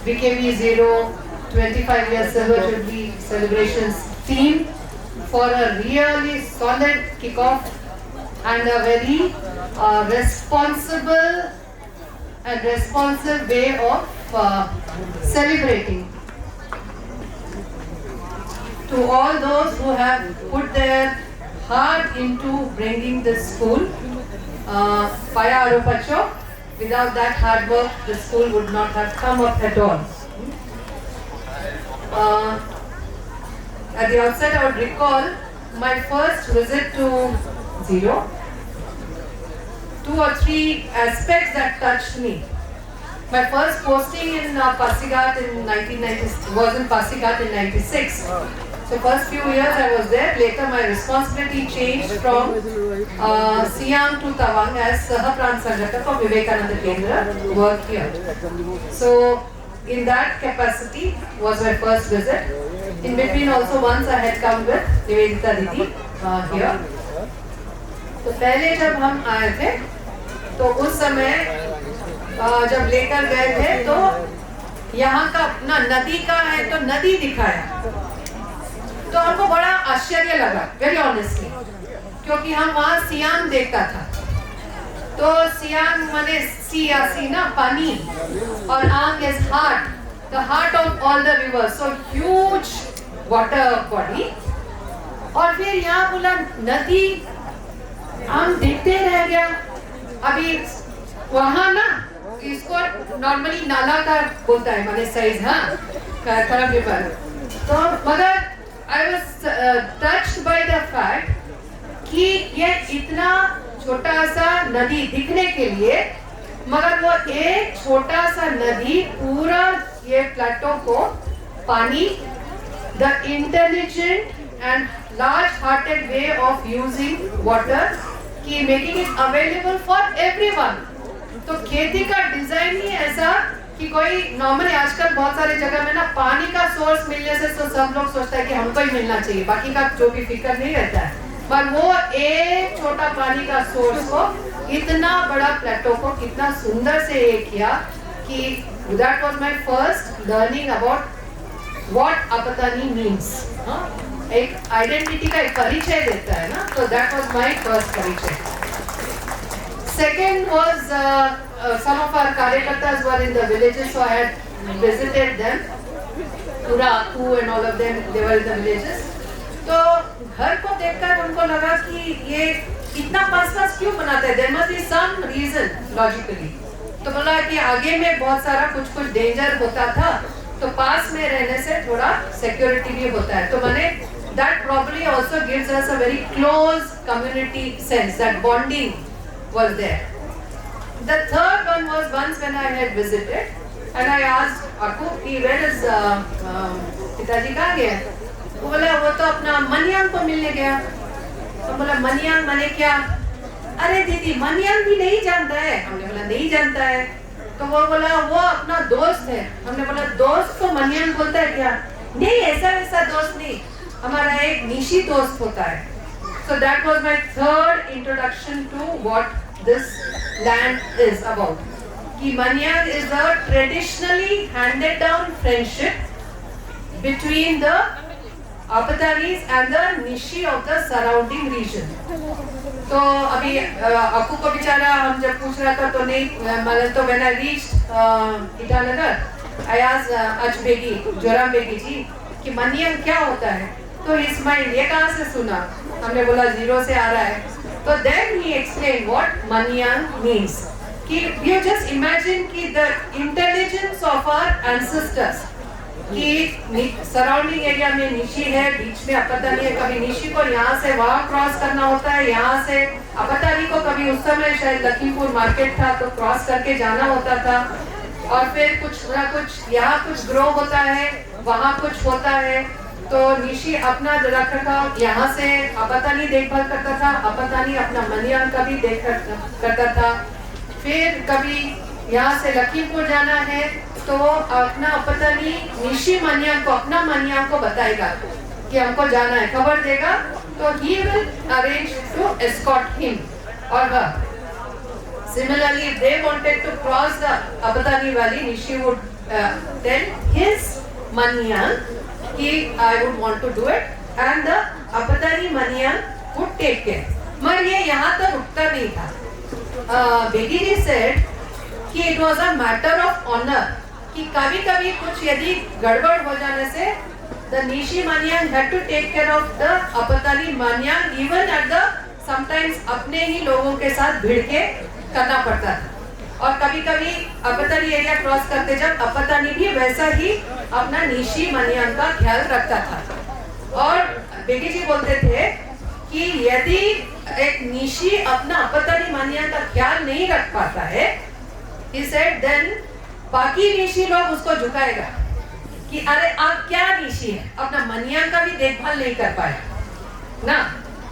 BKV Ziro 25-year Silver Jubilee celebrations team for a really solid kickoff and a very responsible and responsive way of celebrating. To all those who have put their heart into bringing this school, Paya Arupacho, without that hard work, the school would not have come up at all. At the outset, I would recall my first visit to Ziro. 2 or 3 aspects that touched me. My first posting in Pasigat in 1990 was in Pasigat in 96. So first few years I was there. Later my responsibility changed from Siam to Tawang as Sahapran Sanghaka for Vivekananda Kendra work here. So in that capacity was my first visit. In between also once I had come with Nivedita Didi here. तो पहले जब हम आए थे तो उस समय जब लेकर गए थे तो यहाँ का अपना नदी का है तो नदी दिखाया तो हमको बड़ा आश्चर्य लगा, वेरी ऑनेस्टली, क्योंकि हम वहाँ सियांग देखता था। तो सियांग माने सी ना पानी और आंग is heart, the heart of all the reverse, so huge water body. और फिर यहाँ बोला नदी, हम देखते रह गया। अभी वहाँ ना इसको नॉर्मली नाला का बोलता है माने साइज, हाँ खराब रिवर। तो मगर I was touched by the fact कि ये इतना छोटा सा नदी दिखने के लिए, मगर वो एक छोटा सा नदी पूरा ये प्लेटो को पानी, the intelligent and large-hearted way of using water, कि making it available for everyone। तो खेती का डिजाइन ही ऐसा कि कोई नॉर्मली आजकल बहुत सारे जगह में ना पानी का सोर्स मिलने से तो सब लोग सोचता है कि हमको ही मिलना चाहिए, बाकी का जो भी फिक्र नहीं रहता है। पर वो एक छोटा पानी का सोर्स को इतना बड़ा प्लेटो को कितना सुंदर से ये किया कि that was my first learning about what apatani means। एक आइडेंटिटी का एक परिचय देता है ना, तो that was my first परिचय। Second was some of our karyakartas were in the villages, so I had visited them. Pura, Akku and all of them, they were in the villages. तो घर को देखकर उनको लगा कि ये इतना पास-पास क्यों बनाते हैं? There must be some reason logically. तो बोला कि आगे में बहुत सारा कुछ डेंजर होता था, तो पास में रहने से थोड़ा सिक्योरिटी भी होता है। तो मैंने that probably also gives us a very close community sense, that bonding was there. The third one was once when I had visited and I asked Akku कि where is पिताजी कहाँ गए? वो बोला वो तो अपना मनियांग को मिलने गया। तो बोला मनियांग माने क्या? अरे दीदी मनियांग भी नहीं जानता है। हमने बोला नहीं जानता है। तो वो बोला वो अपना दोस्त है। हमने बोला दोस्त को मनियांग बोलता है क्या? नहीं ऐसा वैसा दोस्त नहीं, हमारा एक निशी दोस्त होता है। So that was my third introduction to what this land is about. Ki Manyang is a traditionally handed down friendship between the Apatanis and the Nishi of the surrounding region. तो अभी अक्कू को बेचारा हम जब पूछ रहा था तो नहीं, मतलब तो when I reached Itanagar, I asked अजबेगी, Joram बेगी जी कि मनियांग क्या होता है? तो इस्माइल ये कहाँ से सुना? हमने बोला जीरो से आ रहा है। तो then he explained what Manyang means. कि you just imagine कि the intelligence of our ancestors, कि सराउंडिंग एरिया में निशी है, बीच में अपतानी है, कभी निशी को यहाँ से वहाँ क्रॉस करना होता है, यहाँ से अपतानी को कभी उस समय शायद लखीमपुर मार्केट था तो क्रॉस करके जाना होता था, और फिर कुछ ना कुछ यहाँ कुछ ग्रो होता है, वहाँ कुछ होता है। तो निशी अपना रखरखाव यहाँ से अपतानी देखभाल करता था, अपतानी अपना मनियांग का भी देख करता था। फिर कभी यहाँ से लखीमपुर जाना है तो अपना अपतानी निशी मनियांग को, अपना मनियांग को बताएगा कि हमको जाना है, खबर देगा, तो he will arrange to escort him or her. Similarly, if they wanted to cross the Apatani Valley, Nishi would tell his Manyang कि I would want to do it, and the Apatani Manyang would take care. मगर ये यहाँ तक रुकता नहीं था। बेगी जी said कि it was a matter of honor, कि कभी-कभी कुछ यदि गड़बड़ हो जाने से the Nishi Manyang had to take care of the Apatani Manyang even at the sometimes अपने ही लोगों के साथ भिड़ के करना पड़ता था। और कभी-कभी अपतानी एरिया क्रॉस करते जब अपतानी भी वैसा ही अपना निशी मनियांग का ख्याल रखता था। और बेगी जी बोलते थे कि यदि एक निशी अपना अपतानी मनियांग का ख्याल नहीं रख पाता है, he said then बाकी निशी लोग उसको झुकाएगा। कि अरे आप क्या निशी है, अपना मनिया का भी देखभाल नहीं कर पाया ना।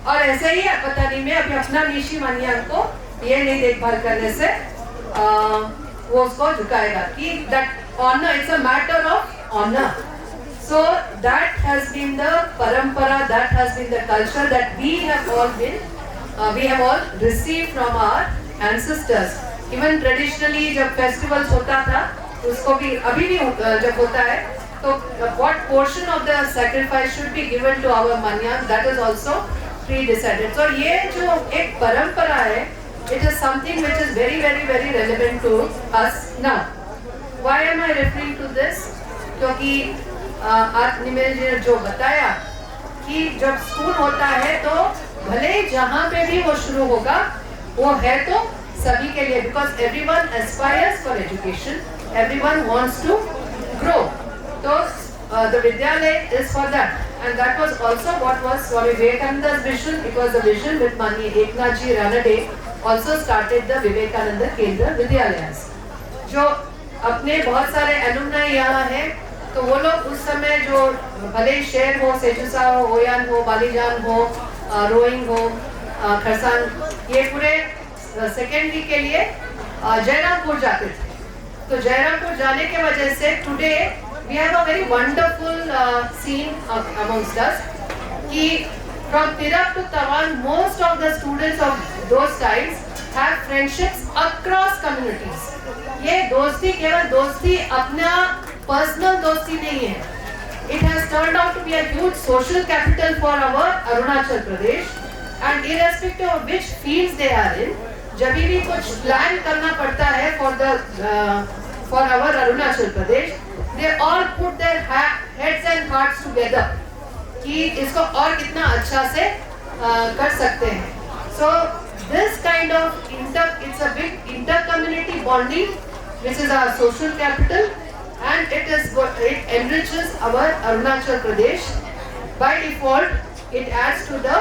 और ऐसे ही अपतानी में अभी अपना निशी मनिया को ये नहीं देखभाल करने से वो उसको झुकाएगा कि that honor, it's a matter of honor. So that has been the parampara, that has been the culture that we have all received from our ancestors. Even traditionally जब festivals होता था उसको भी अभी भी जब होता है तो what portion of the sacrifice should be given to our manyan, that is also pre-decided. So ये जो एक परंपरा है, it is something which is very relevant to us now. Why am I referring to this? क्योंकि आपने मुझे जो बताया कि जब स्कूल होता है तो भले जहाँ पे भी वो शुरू होगा वो है तो सभी के लिए, because everyone aspires for education, everyone wants to grow. So the Vidyalaya is for that, and that was also what was Swami Vivekananda's vision. It was a vision with Mani Eknath Ji Ranade also started the Vivekananda Kendra Vidyalayas. जो अपने बहुत सारे alumni यहाँ हैं, तो वो लोग उस समय जो भले शहर हो, सेजुसा हो, ओयान हो, बालीजान हो, रोइंग हो, खरसान, ये पूरे सेकेंडरी के लिए जयरामपुर जाते थे। तो जयरामपुर जाने के वजह से today we have a very wonderful scene amongst us कि from Tirap to Tawan most of the students of those times have friendships across communities. ये दोस्ती केवल दोस्ती अपना personal दोस्ती नहीं है. It has turned out to be a huge social capital for our Arunachal Pradesh, and irrespective of which fields they are in, जब भी कुछ plan करना पड़ता है for our Arunachal Pradesh, they all put their heads and hearts together कि इसको और कितना अच्छा से कर सकते हैं. So this kind of it's a big inter-community bonding, which is our social capital, and it enriches our Arunachal Pradesh. By default, it adds to the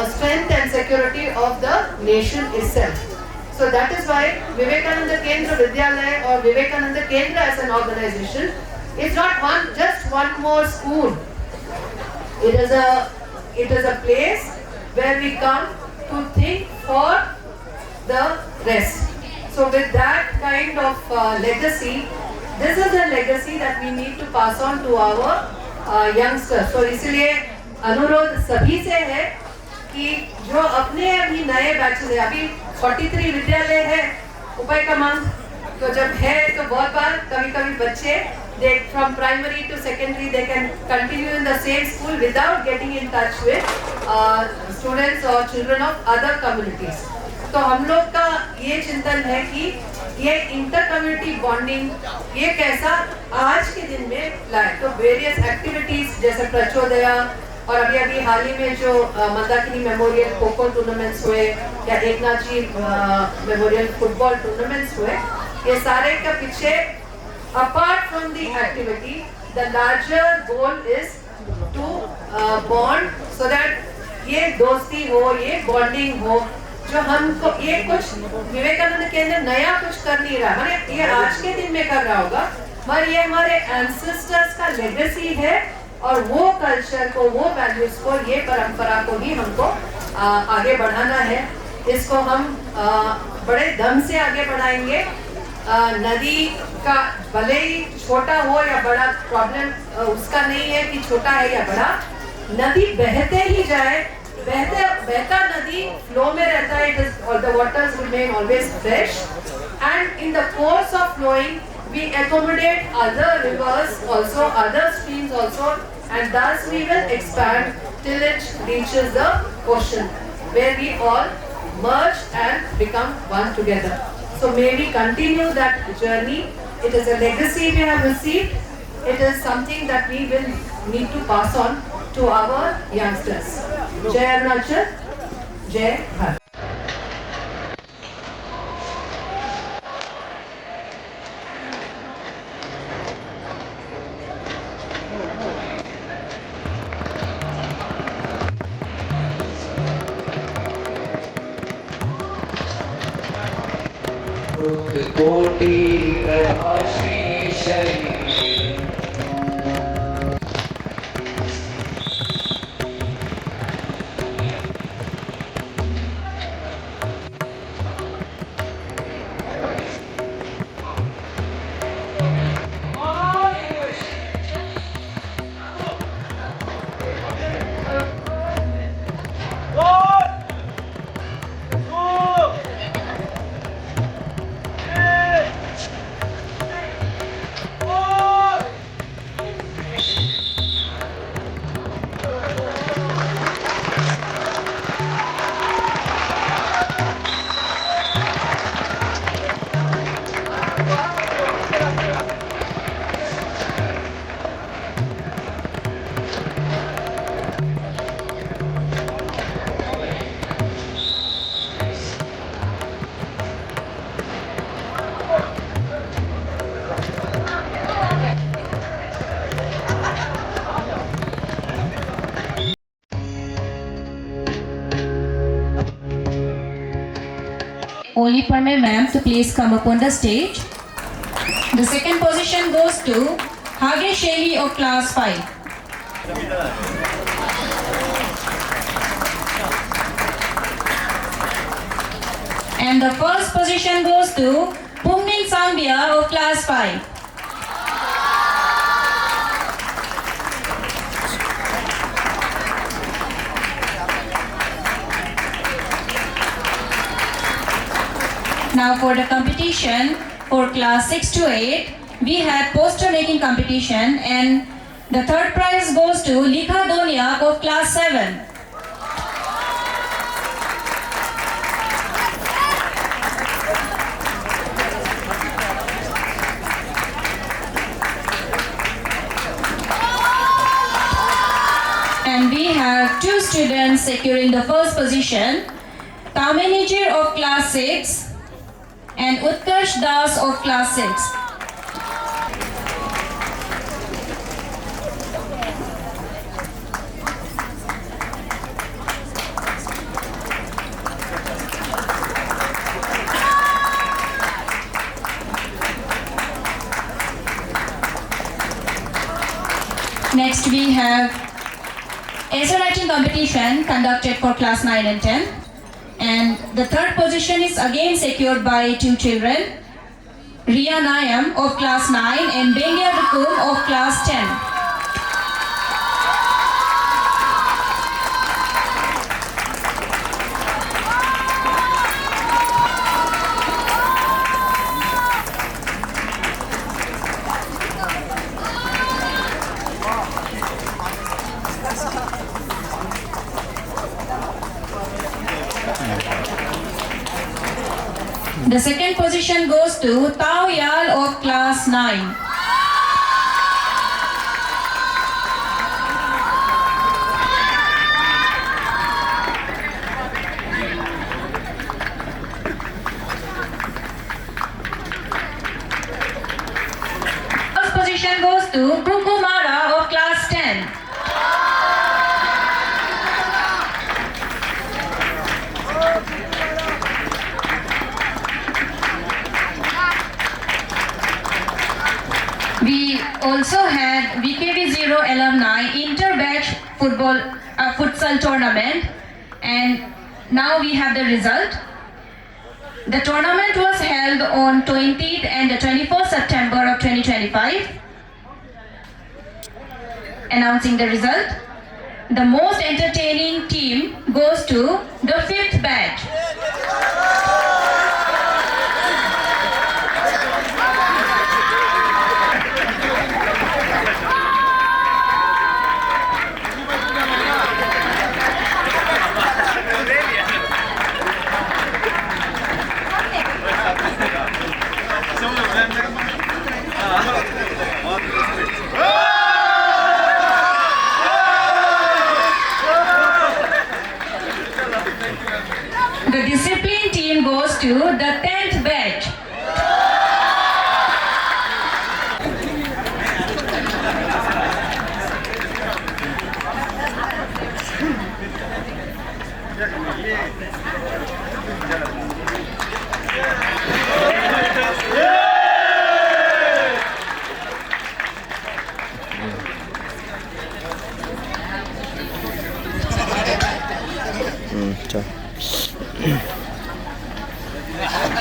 strength and security of the nation itself. So that is why Vivekananda Kendra Vidyalaya or Vivekananda Kendra as an organization is not just one more school. It is a place where we come to think for the rest. So with that kind of legacy, this is a legacy that we need to pass on to our youngsters. So इसलिए अनुरोध सभी से है कि जो अपने अभी नए बैचेस है, अभी 43 विद्यालय है उपाय का मांग, तो जब है तो बहुत बार कभी बच्चे from primary to secondary they can continue in the same school without getting in touch with students or children of other communities. तो हम लोग का ये चिंतन है कि ये इंटर कम्युनिटी बॉन्डिंग ये कैसा आज के दिन में लाए. तो वेरियस एक्टिविटीज जैसे प्रचोदया और अभी हाल ही में जो मंदाकिनी मेमोरियल खो-खो टूर्नामेंट्स हुए या एकनाथ जी मेमोरियल फुटबॉल टूर्नामेंट्स हुए, ये सारे का पीछे apart from the activity, the larger goal is to bond so that ये दोस्ती हो, ये बॉन्डिंग हो. जो हमको ये कुछ विवेकानंद केंद्र नया कुछ कर नहीं रहा, मतलब ये आज के दिन में कर रहा होगा, मगर ये हमारे एंसेस्टर्स का लेगेसी है और वो कल्चर को, वो वैल्यूज को, ये परंपरा को ही हमको आगे बढ़ाना है. इसको हम बड़े दम से आगे बढ़ाएंगे. नदी का भले ही छोटा हो या बड़ा, प्रॉब्लम उसका नहीं है कि छोटा है या बड़ा, नदी बहते ही जाए. बहता नदी फ्लो में रहता है, it is all the waters remain always fresh, and in the course of flowing we accommodate other rivers also, other streams also, and thus we will expand till it reaches the ocean where we all merge and become one together. So may we continue that journey. It is a legacy we have received. It is something that we will need to pass on to our youngsters. Jai Arunachal, Jai Bharat. कोटि आशीष Oli Parme ma'am to please come up on the stage. The second position goes to Hage Shelly of class 5. And the first position goes to Pungning Sambia of class 5. Now for the competition for class 6 to 8, we had poster making competition, and the third prize goes to Likha Donia of class 7. And we have two students securing the first position, Tamenijir of class 6 and Utkarsh Das of class 6. Next we have essay writing competition conducted for class 9 and 10. And the third position is again secured by two children, Ria Nayam of class 9 and Bengia Dukum of class 10. The second position goes to Tao Yal of class 9. First position goes to Kukumara of class 10. We also had VKV Ziro alumni inter-batch futsal tournament, and now we have the result. The tournament was held on 20th and 21st September of 2025. Announcing the result, the most entertaining team goes to the 5th batch. The discipline team goes to the 10th batch.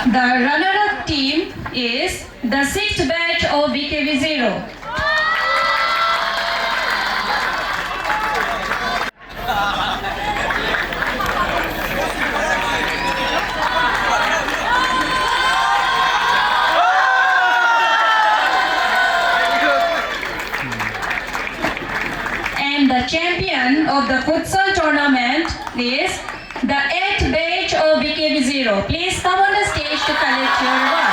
The runner-up team is the 6th batch of VKV Ziro. And the champion of the futsal tournament is the 8th batch of VKV Ziro. Please come on the stage to collect your award.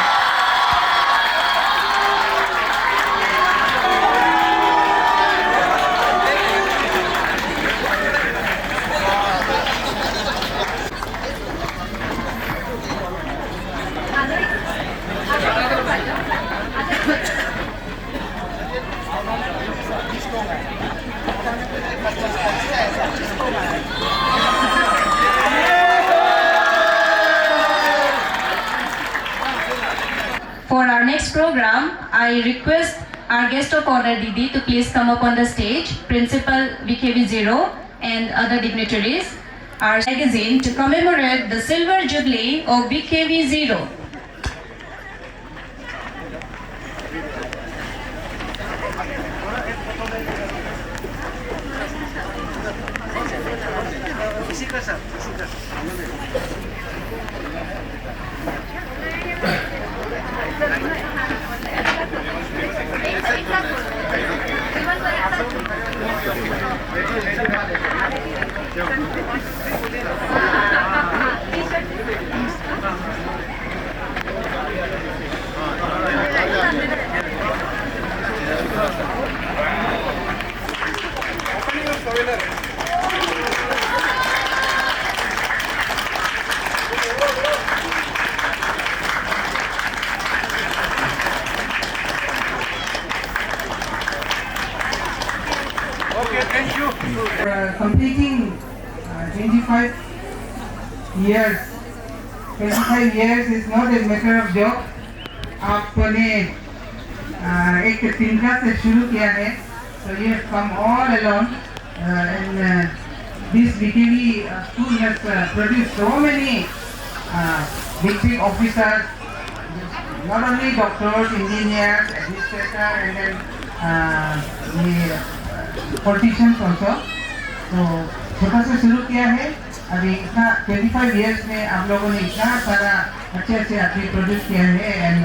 I request our guest of honor Didi to please come up on the stage. Principal VKV Ziro and other dignitaries are magazine to commemorate the Silver Jubilee of VKV Ziro. Completing 25 years. 25 years is not a matter of joke. आपने एक तिनका से शुरू किया है, so you have come all along, and this VKV school has produced so many big officers, not only doctors, engineers, administrators, and then the politicians also. तो छोटा से शुरू किया है, अभी इतना 25 years में आप लोगों ने इतना सारा अच्छे आदमी प्रोड्यूस किया है, and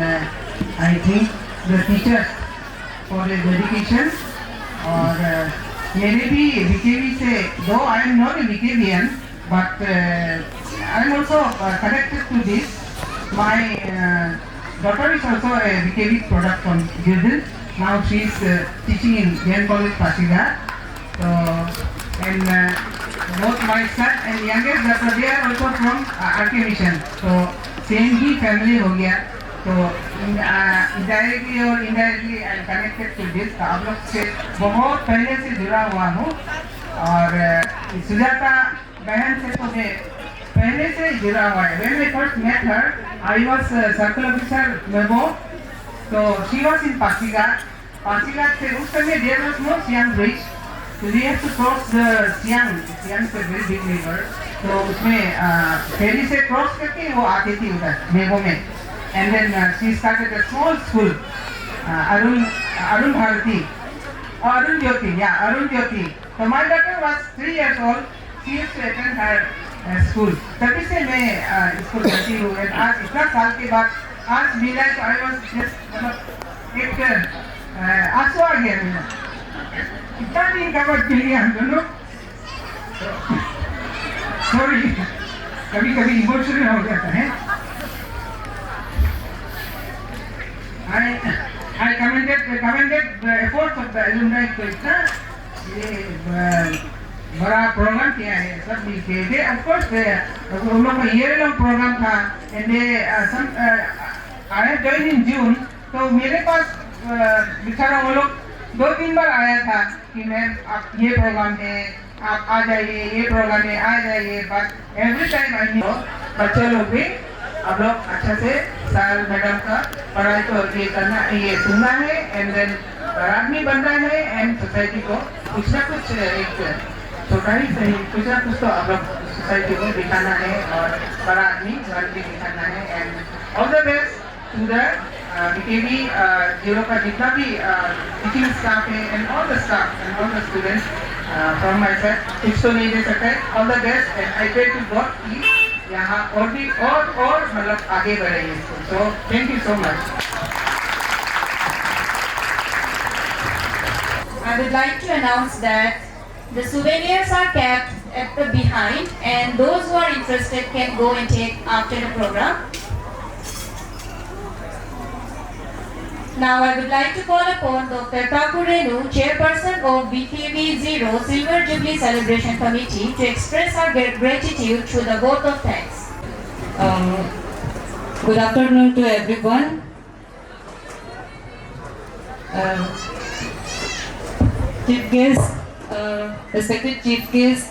I think the teachers for their dedication. और मेरे भी VKV से, though I am not a VKVian, but I am also connected to this. My daughter is also a VKV product from Jubilee. Now she is teaching in Jain College, Pasigat. And both my son and youngest daughter, they are also from RK Mission. So same he family हो गया. तो indirectly और indirectly I am connected to this. आप लोग से बहुत पहले से जुड़ा हुआ हूँ, और सुजाता बहन से तो मैं पहले से जुड़ा हुआ है. When I first met her, I was circle officer Memo. So she was in Pasigat. Pasigat से उस समय there was no Siang bridge. So we have to cross the Siang. Siang is a very big river. तो उसमें ferry से cross करके वो आती थी उधर मेघों में. And then she started a small school, Arun Bharati, Arun Jyoti. So my daughter was 3 years old. She used to attend her school. तभी से मैं इसको करती हूँ. And आज इतना साल के बाद आज मिला तो I was just मतलब एक आंसू आ गया मेरा. इतना दिन का बात मिली हम दोनों. Sorry, कभी इमोशनल हो जाता है. I commended the efforts of the alumni to इतना ये बड़ा प्रोग्राम किया है सब मिलके. They of course उन लोगों का year long प्रोग्राम था, and they I have joined in June. तो मेरे पास बेचारा वो लोग 2-3 बार आया था कि मैम आप ये प्रोग्राम है, आप आ जाइए, ये प्रोग्राम है, आ जाइए. But every time I know बच्चे लोग भी आप लोग अच्छा से सर मैडम का पढ़ाई को ये करना, ये सुनना है, एंड देन आदमी बनना है, एंड सोसाइटी को कुछ ना कुछ एक छोटा ही सही कुछ ना कुछ तो आप लोग सोसाइटी को दिखाना है, और बड़ा आदमी बन के दिखाना है. And all the best to the VKV Ziro का जितना भी टीचिंग स्टाफ है, and all the staff and all the students from my side. कुछ तो नहीं दे सकते. All the best, and I pray to God कि यहाँ और भी और मतलब आगे बढ़ेंगे. So thank you so much. I would like to announce that the souvenirs are kept at the behind, and those who are interested can go and take after the program. Now I would like to call upon Dr. Thakur Renu, Chairperson of VKV Ziro Silver Jubilee Celebration Committee, to express our gratitude through the vote of thanks. Good afternoon to everyone. Chief guest, respected Chief guest,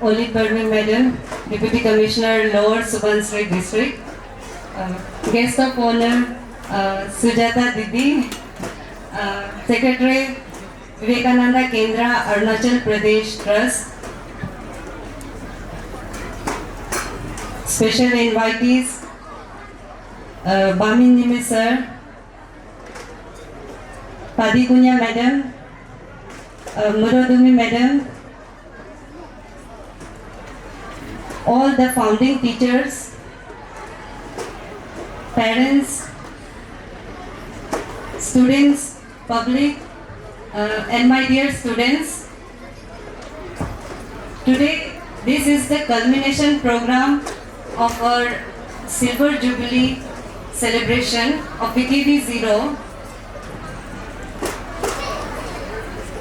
Olive Burman Madam, Deputy Commissioner, Lower Subansiri District, guest of honor, Sujata Didi, Secretary Vivekananda Kendra Arunachal Pradesh Trust. Special invitees Bamin Nime Sir, Padikunya Madam, Murodumi Madam, all the founding teachers, parents, students, public, and my dear students. Today, this is the culmination program of our Silver Jubilee celebration of VKV Ziro.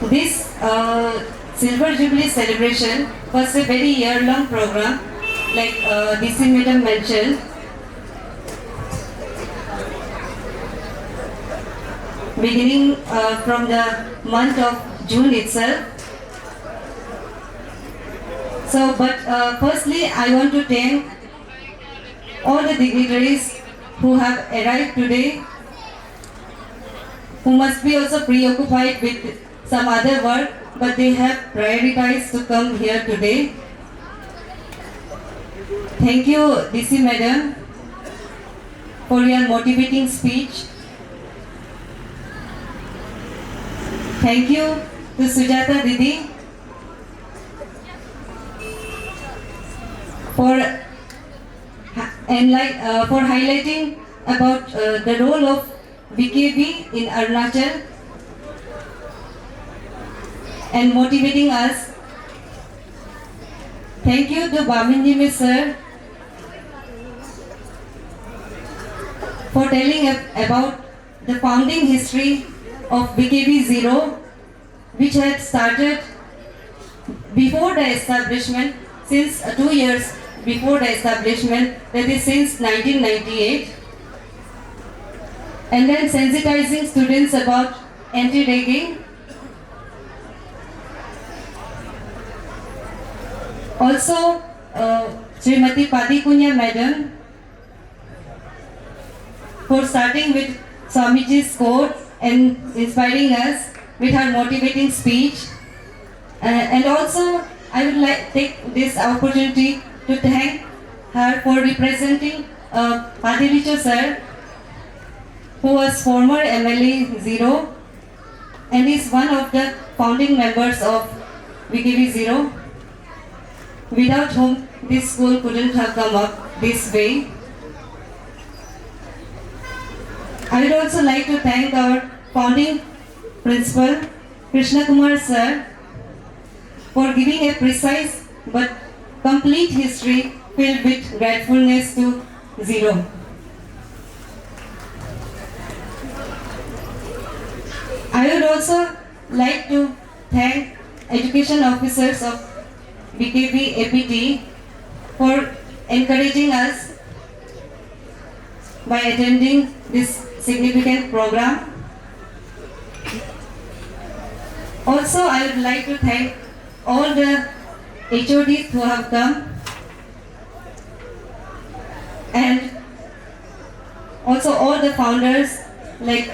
This Silver Jubilee celebration was a very year-long program, like DC Madam mentioned. Beginning from the month of June itself. So, but firstly, I want to thank all the dignitaries who have arrived today, who must be also preoccupied with some other work, but they have prioritized to come here today. Thank you, DC Madam, for your motivating speech. Thank you to Sujata Didi for highlighting about the role of VKV in Arunachal and motivating us. Thank you to Baminjime Sir for telling about the founding history of VKV Ziro, which had started before the establishment, since 2 years before the establishment, that is since 1998, and then sensitizing students about anti-ragging. Also, Srimati Padikunya Madam for starting with Swamiji's quote and inspiring us with her motivating speech. And also, I would like to take this opportunity to thank her for representing Padilicho Sir, who was former MLA Ziro and is one of the founding members of VKV Ziro, without whom this school couldn't have come up this way. I would also like to thank our founding principal, Krishna Kumar Sir, for giving a precise but complete history filled with gratefulness to Ziro. I would also like to thank education officers of VKV APT for encouraging us by attending this significant program. Also, I would like to thank all the HODs who have come, and also all the founders like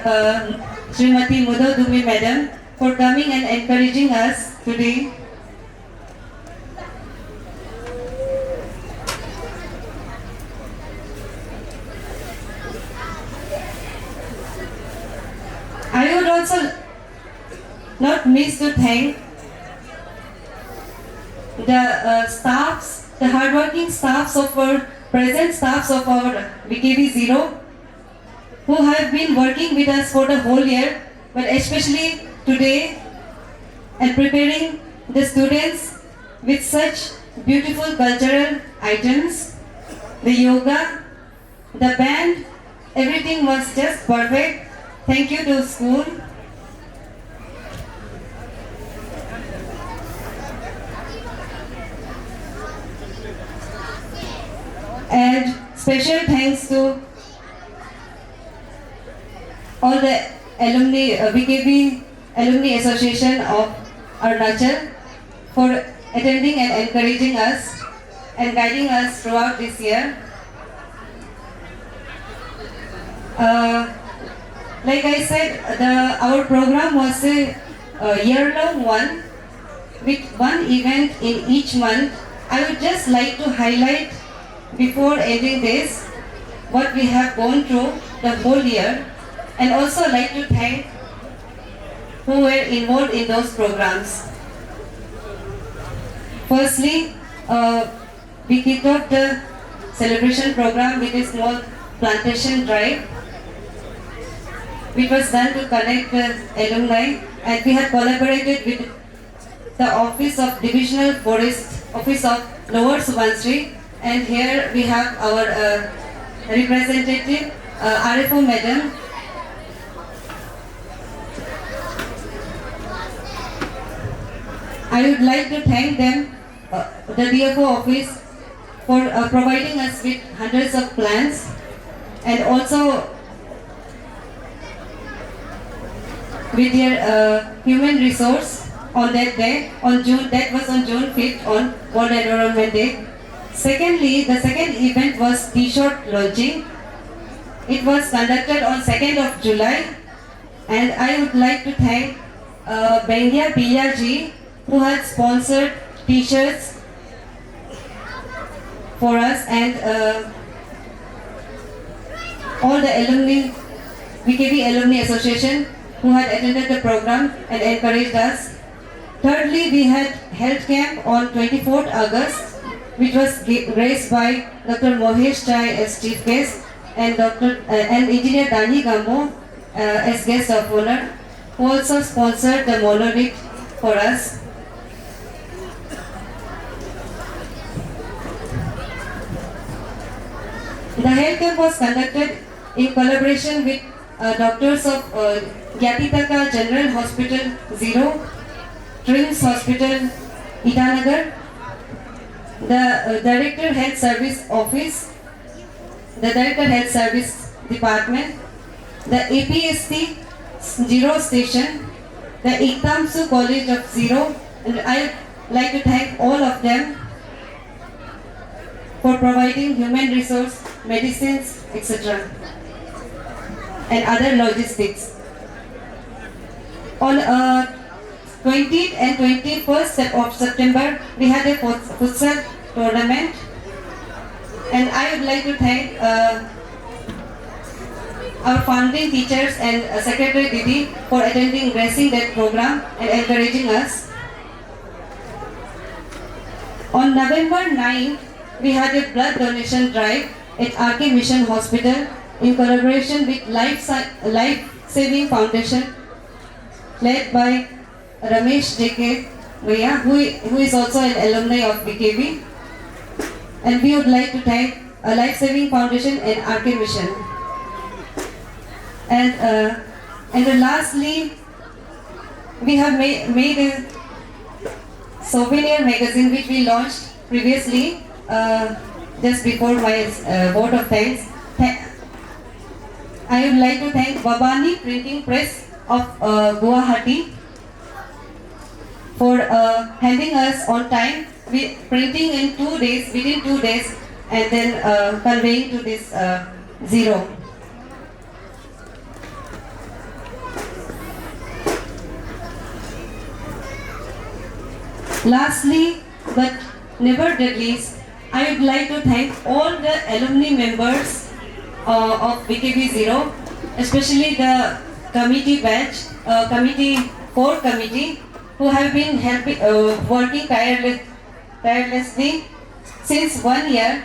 Srimati Mudodumi Madam for coming and encouraging us today. I would also not miss to thank the staffs, the hardworking staffs of our present staffs of our VKV Ziro, who have been working with us for the whole year, but especially today, and preparing the students with such beautiful cultural items, the yoga, the band, everything was just perfect. Thank you to school. And special thanks to all the alumni, VKB Alumni Association of Arunachal for attending and encouraging us and guiding us throughout this year. like I said, our program was a year-long one with one event in each month. I would just like to highlight before ending this what we have gone through the whole year, and also like to thank who were involved in those programs. Firstly, we kicked off the celebration program with a small plantation drive, which was done to connect the alumni, and we had collaborated with the Office of Divisional Forest Office of Lower Subansiri, and here we have our representative, RFO Madam. I would like to thank them, the DFO office, for providing us with hundreds of plants, and also with their human resource on that day, that was on June 5th, on World Environment Day. Secondly, the second event was T-shirt launching. It was conducted on 2nd of July, and I would like to thank Bengia Piyaji, who had sponsored T-shirts for us, and all the alumni, VKB Alumni Association, who had attended the program and encouraged us. Thirdly, we had health camp on 24th August, which was raised by Dr. Mohesh Chai as chief guest, and Engineer Dani Gammo as guest of honor, who also sponsored the monolith for us. The health camp was conducted in collaboration with doctors of Gyatitaka General Hospital, Ziro, Trims Hospital, Itanagar, the Director Health Service Office, the Director Health Service Department, the APST Ziro Station, the Iktamsu College of Ziro, and I would like to thank all of them for providing human resource, medicines, etc. and other logistics. On 20th and 21st of September, we had a futsal tournament, and I would like to thank our founding teachers and Secretary Didi for attending, gracing that program and encouraging us. On November 9th, we had a blood donation drive at RK Mission Hospital in collaboration with Life Saving Foundation, led by Ramesh J.K. Vaya, who is also an alumni of BKB. And we would like to thank Life Saving Foundation and RK Mission. And then lastly, we have made a souvenir magazine which we launched previously, just before my vote of thanks. I would like to thank Babani Printing Press of Guwahati for handing us on time, printing in 2 days, within 2 days, and then conveying to this Ziro. Lastly, but never the least, I would like to thank all the alumni members of VKB Ziro, especially the committee batch, core committee, who have been working tirelessly since 1 year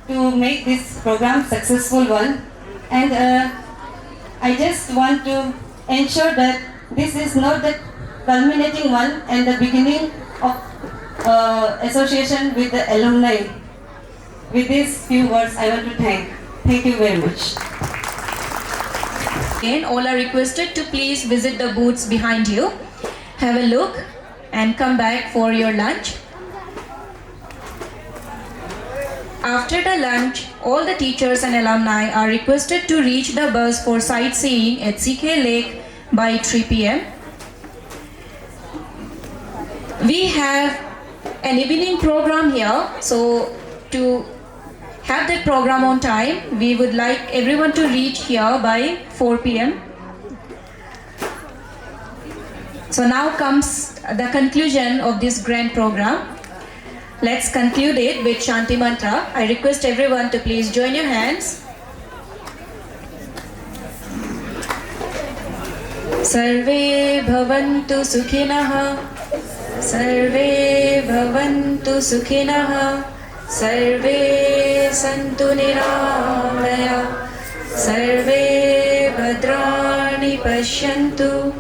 to make this program successful one. And I just want to ensure that this is not the culminating one and the beginning of association with the alumni. With these few words, I want to thank you very much. Again, all are requested to please visit the booths behind you, have a look, and come back for your lunch. After the lunch, all the teachers and alumni are requested to reach the bus for sightseeing at CK Lake by 3 p.m. We have an evening program here, so to have that program on time, we would like everyone to reach here by 4 p.m. So now comes the conclusion of this grand program. Let's conclude it with Shanti Mantra. I request everyone to please join your hands. Sarve bhavantu sukhinah, Sarve bhavantu sukhinah, Sarve santu niramaya, Sarve bhadrani pashyantu,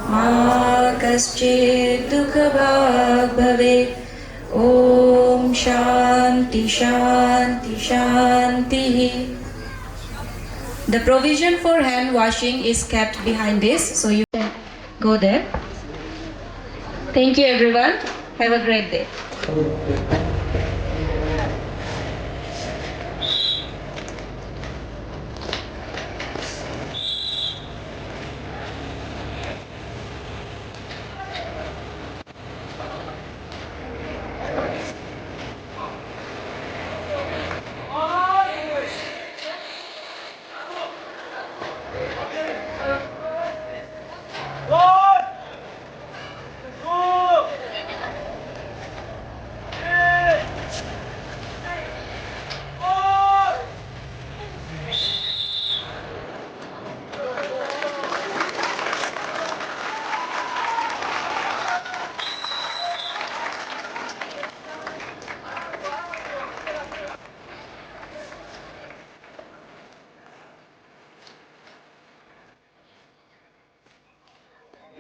ma kaschid dukhabhag bhavet. Om Shanti Shanti Shanti. The provision for hand washing is kept behind this, so you can go there. Thank you everyone. Have a great day.